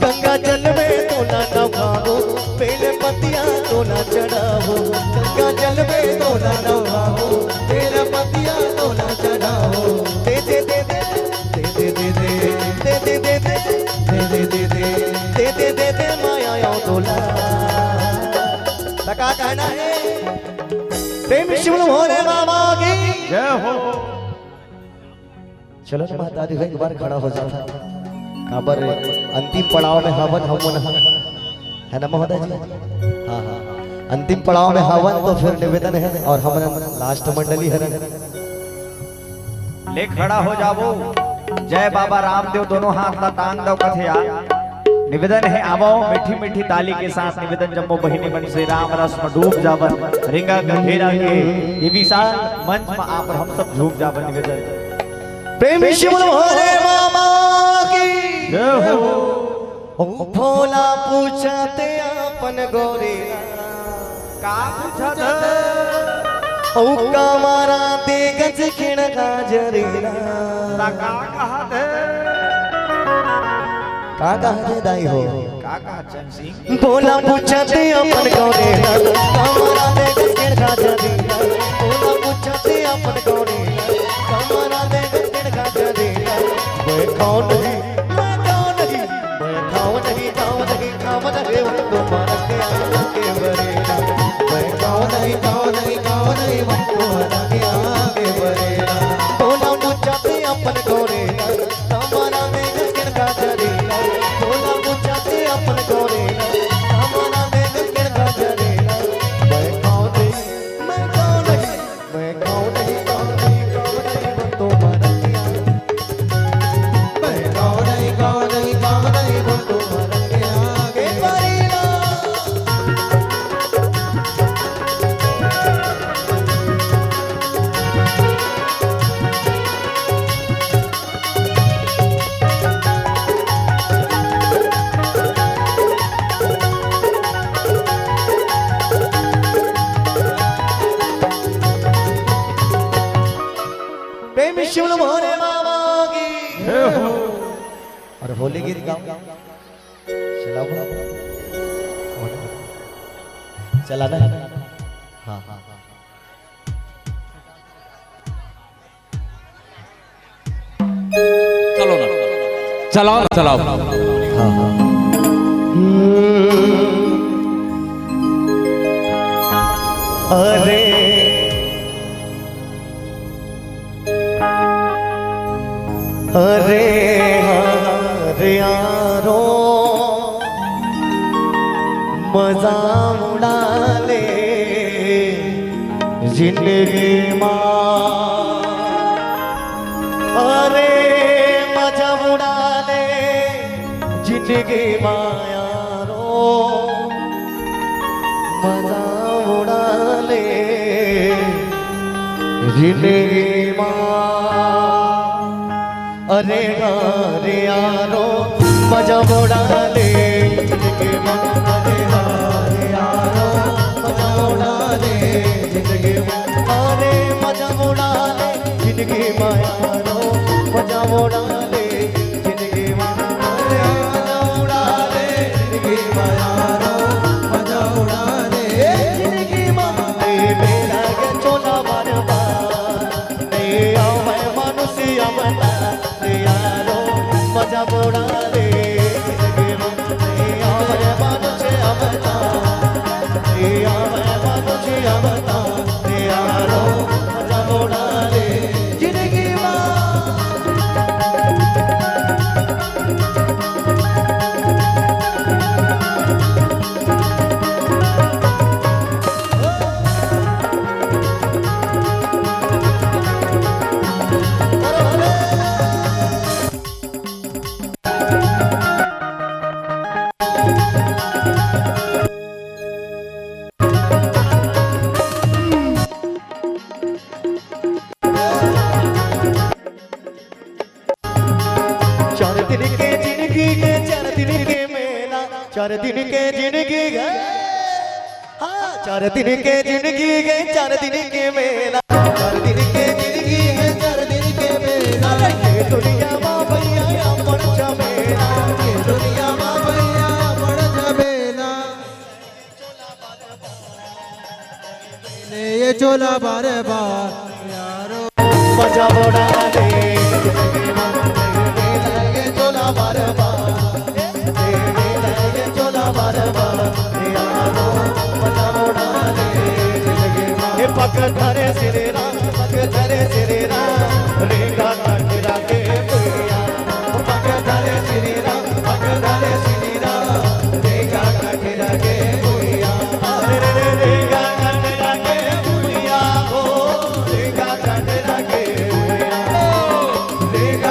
गंगा जल में तो ना नहाओ बेल पतिया तो ना चढ़ाओ गंगा जल में तो ना नहाओ बेल पतिया तो ना चढ़ाओ दे दे दे दे दे दे दे दे दे दे दे दे दे दे दे दे दे माया तोला लगा कहना है प्रेम शिव भोले बाबा की जय हो चलो ना माता दी एक बार खड़ा हो जाता खबर अंतिम पड़ाव में हवन हवन है ना महोदय जी हाँ हाँ अंतिम पड़ाव में हवन तो फिर निवेदन है और हम लास्ट मंडली है ले खड़ा हो जावो जय बाबा रामदेव दोनों हाथ ला तांग दो कथया निवेदन है आवो मीठी मीठी ताली के साथ निवेदन जम्मो बहिनी बन से राम रस में डूब जावन रिंगा गंधेरा के ये विशाल मंच में आप हम सब झूम जावन निवेदन प्रेम शिव भोले बाबा की जय हो ओ भोला पूछते अपन गोरे का पूछत ओ कमारा दे गज खिण गाजरेला का कहत का कहते दाई हो का चंद सिंह भोला पूछते अपन गोरेला कमारा दे गज खिण गाजरेला भोला पूछते अपन गोरेला कमारा दे गज खिण गाजरेला मैं कौन नहीं मैं कौन नहीं मैं खाओ नहीं खाओ नहीं खाओ नहीं वो तुम्हारा के बरेला मैं खाओ नहीं खाओ नहीं खाओ नहीं वो तुम्हारा के बरेला भोला पूछते अपन गोरेला कमारा दे गज खिण गाजरेला भोला पूछते अपन गोरेला कमारा दे गज खिण गाजरेला मैं खाओ नहीं मैं खाओ नहीं मैं खाओ नहीं खाओ नहीं खाओ नहीं वो तुम्हारा मैं खाओ नहीं खाओ नहीं खाओ नहीं वो तुम्हारा के बरेला प्रेम शिव मोरे मामा की और होली गीत गाओ चलाओ चला ना हाँ हाँ चलो ना चलाओ ना चलाओ हाँ हाँ अरे अरे हरे यारो मजा उड़ा ले जिंदगी माँ अरे मजा उड़ा ले जिंदगी माँ यारो मजा उड़ा ले जिंदगी माँ अरे हरे यारो मजा उड़ा ले जिंदगी माँ अरे हरे यारो मजा उड़ा ले जिंदगी माँ अरे मजा उड़ा ले जिंदगी माँ यारो मजा उड़ा ले जिंदगी माँ अरे मजा उड़ा ले जिंदगी माँ यारो मजा उड़ा ले जिंदगी माँ मेरा के चोला बार बार नहीं आओ मैं मनुष्य अवतार यारो मजा उड़ा ले जिंदगी में आओ मैं मनुष्य अवतार मैं मनुष्य अवतार यारो मजा उड़ा ले जिंदगी में चार दिन के जिंदगी के चार दिन के मेला चार दिन के जिंदगी के हाँ चार दिन के जिंदगी के चार दिन के मेला चार दिन के जिंदगी है चार दिन के मेला ये दुनिया माँ भैया अपन झमेला ये दुनिया माँ भैया अपन झमेला ये चोला बारे बार यारो मजा उड़ा ले ये चोला बार बार ये चोला बार बार यारो मजा उड़ा ले ये पक धरे सिरे राम पक धरे सिरे राम रेखा काट राखे भैया पक धरे सिरे राम पक धरे सिरे राम रेखा काट राखे भैया अरे रे रेखा काट राखे भैया हो रेखा काट राखे भैया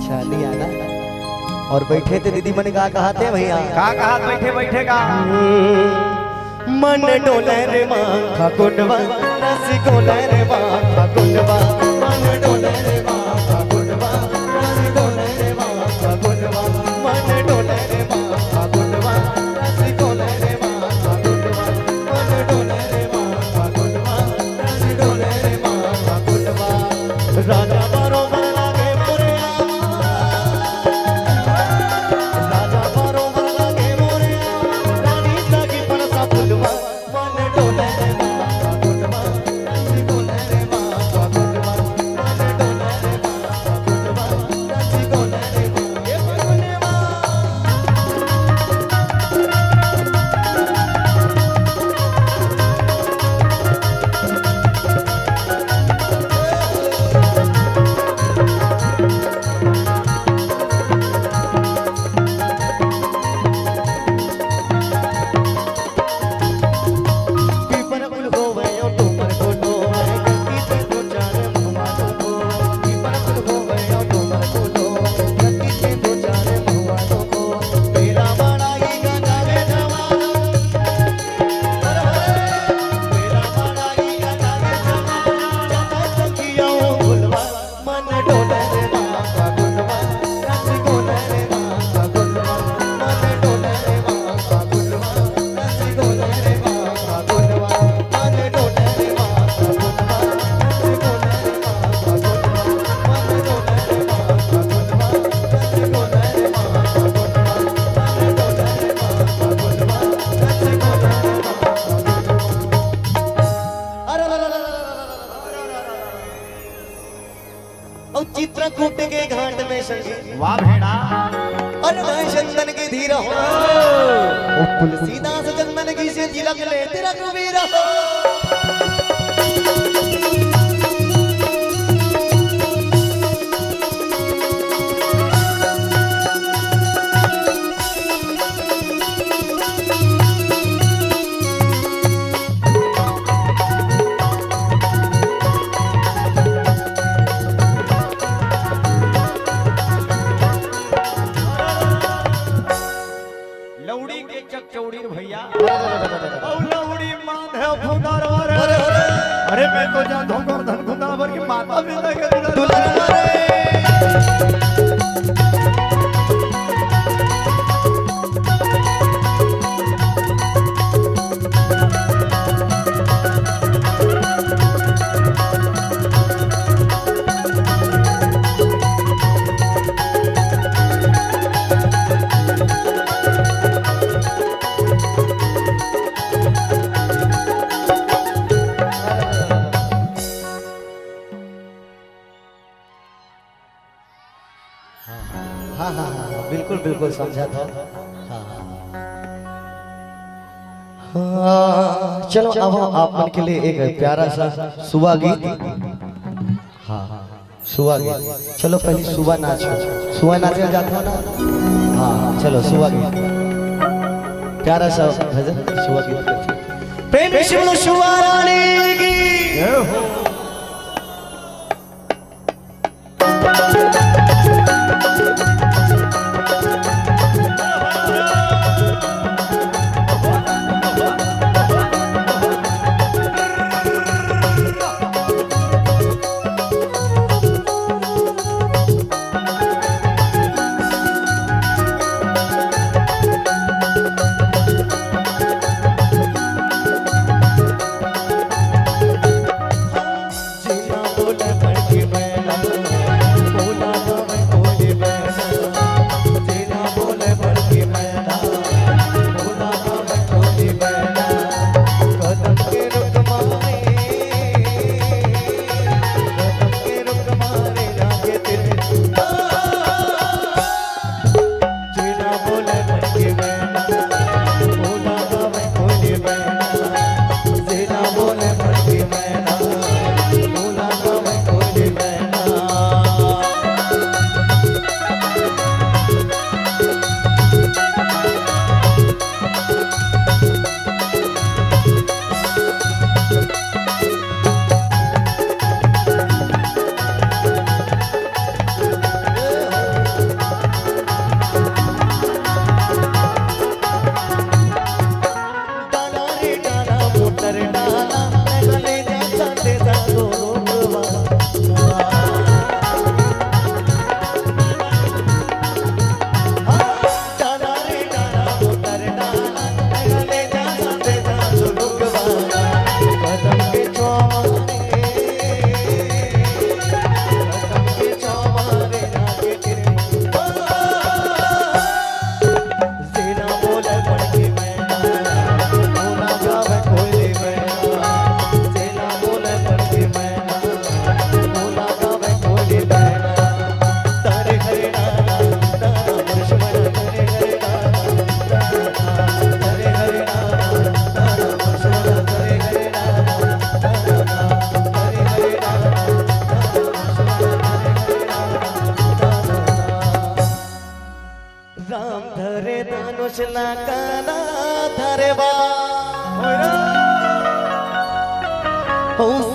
अच्छा लिया ना। और बैठे थे दीदी मन का कहा थे भैया का कहा बैठे बैठेगा मन डोले रे माखा कुंडवा रस गोले रे माखा कुंडवा मन डोले रे माखा कुंडवा रस गोले रे माखा कुंडवा मन डोले रे माखा कुंडवा रस गोले रे माखा कुंडवा मन डोले रे माखा कुंडवा रस गोले रे माखा कुंडवा राजा बारो लागे मोरे राजा बारो लागे मोरे रानी सागी परसा फुलवा मन डोले रे माखा कुंडवा रस गोले रे माखा कुंडवा मन डोले रे माखा कुंडवा रस गोले रे माखा कुंडवा। पीपर फूल होवे ओ तुमर फूलो गंगी से दो चार महुआ को पीपर फूल होवे ओ तुमर फूलो गंगी से दो चार महुआ को मेरा बड़ाई गंगा रे जवाना मेरा बड़ाई गंगा रे जवाना सखिया गुलवा मन डोले रे माखा गुलवा रस गोले रे माखा गुलवा मन डोले रे माखा गुलवा रस गोले रे माखा गुलवा मन डोले रे माखा गुलवा रस गोले रे माखा गुलवा मन डोले रे माखा गुलवा रस गोले रे माखा गुलवा मन डोले रे माखा गुलवा रस गोले रे माखा गुलवा। अरे और चित्रकूट के घाट में संगी वाह भेड़ा अरे मैं चंदन के धीरा हो ओ तुलसीदास चंदन की से तिलक ले तेरा कबीरा हो। लौड़ी के चकचौड़ी भैया और लौड़ी मान है फुंदार वारे अरे मैं तो जा धोकर धन खुदा भर के माता में लगा दुल्हन मारे हाँ हाँ हाँ बिल्कुल बिल्कुल समझा था। हाँ हाँ चलो अब आप मन के लिए एक प्यारा सा सुबह गीत। हाँ सुबह गीत चलो पहले सुबह नाचो सुबह नाचने जाते हो ना। हाँ चलो सुबह गीत प्यारा सा भजन सुबह गीत करते प्रेम शिव सुबह रानी की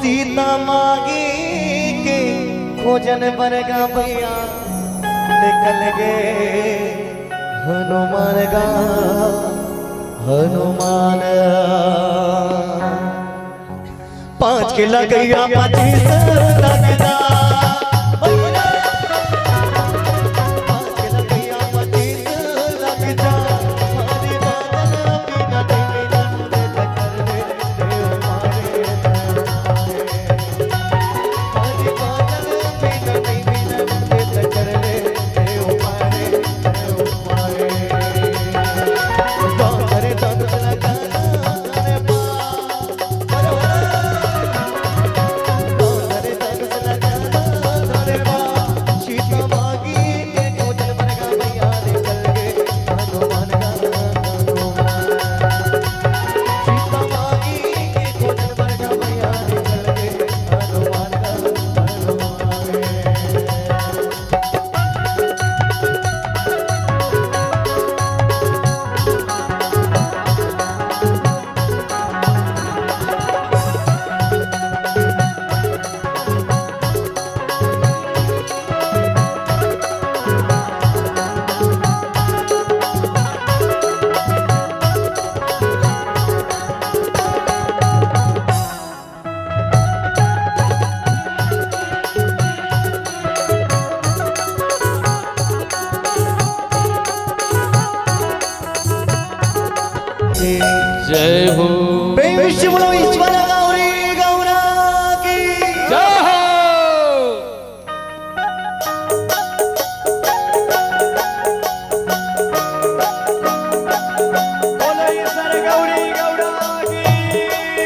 सीता मांगी के खोजन बरगा भैया निकल गए हनुमान गा हनुमान 5 के लगैया 25 लगदा जय हो विश्व बोलो ईश्वर गौरी गौरा की जय हो। बोलो ईश्वर गौरी गौरा की जय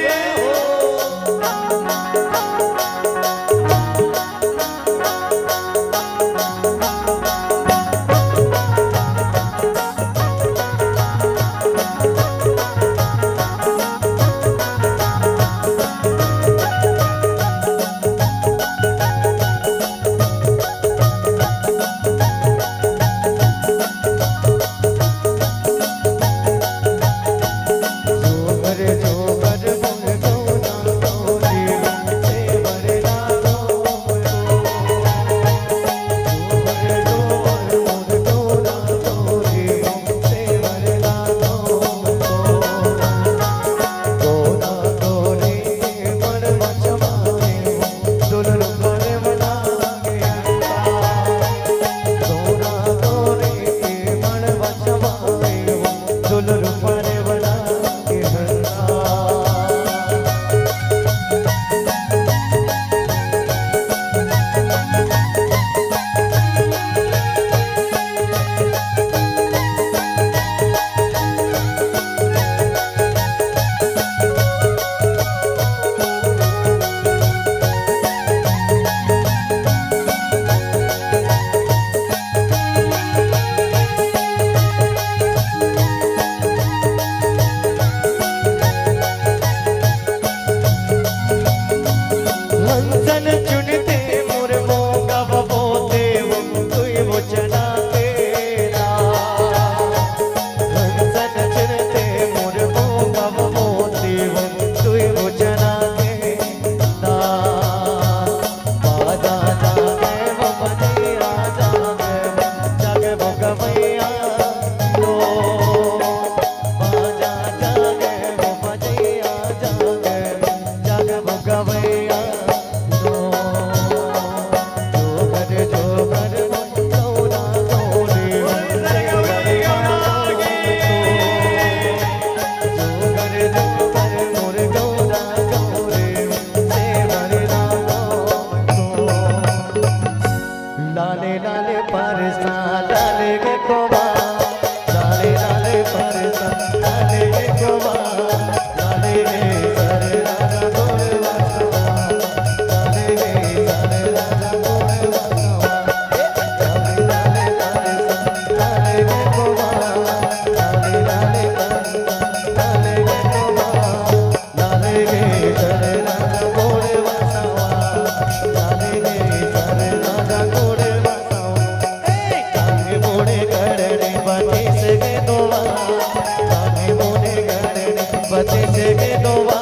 बचे से दोवा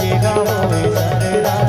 ये गाँव में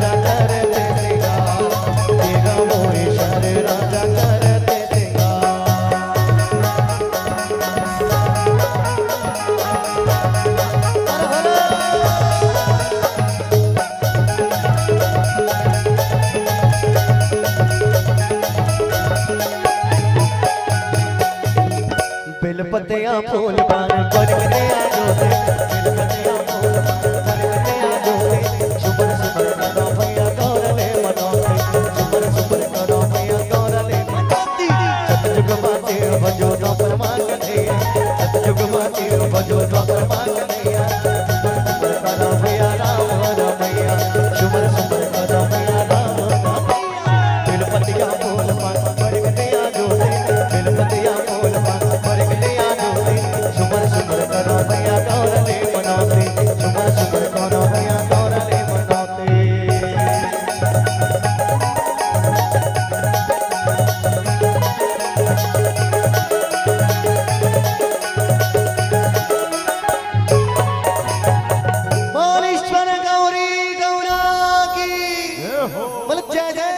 बेलपतिया फूल पान बरकतिया जोते बेलपतिया फूल पान बरकतिया जोते सुपर सुपर करो भैया गौरले मनोते सुपर सुपर करो भैया गौरले मनोती सतयुग माते भजो तो परमा कन्हैया सतयुग माते भजो तो परमा कन्हैया सुपर सुपर करो भैया राम रमैया सुपर सुपर करो भैया राम रमैया बेलपतिया फूल पान बरकतिया जोते बेलपतिया फूल पान बरकतिया जोते सुपर सुपर करो भैया गौरले मनोते सुपर सुपर करो भैया गौरले मनोते मालेश्वर गौरी गौरा की बोल जय जय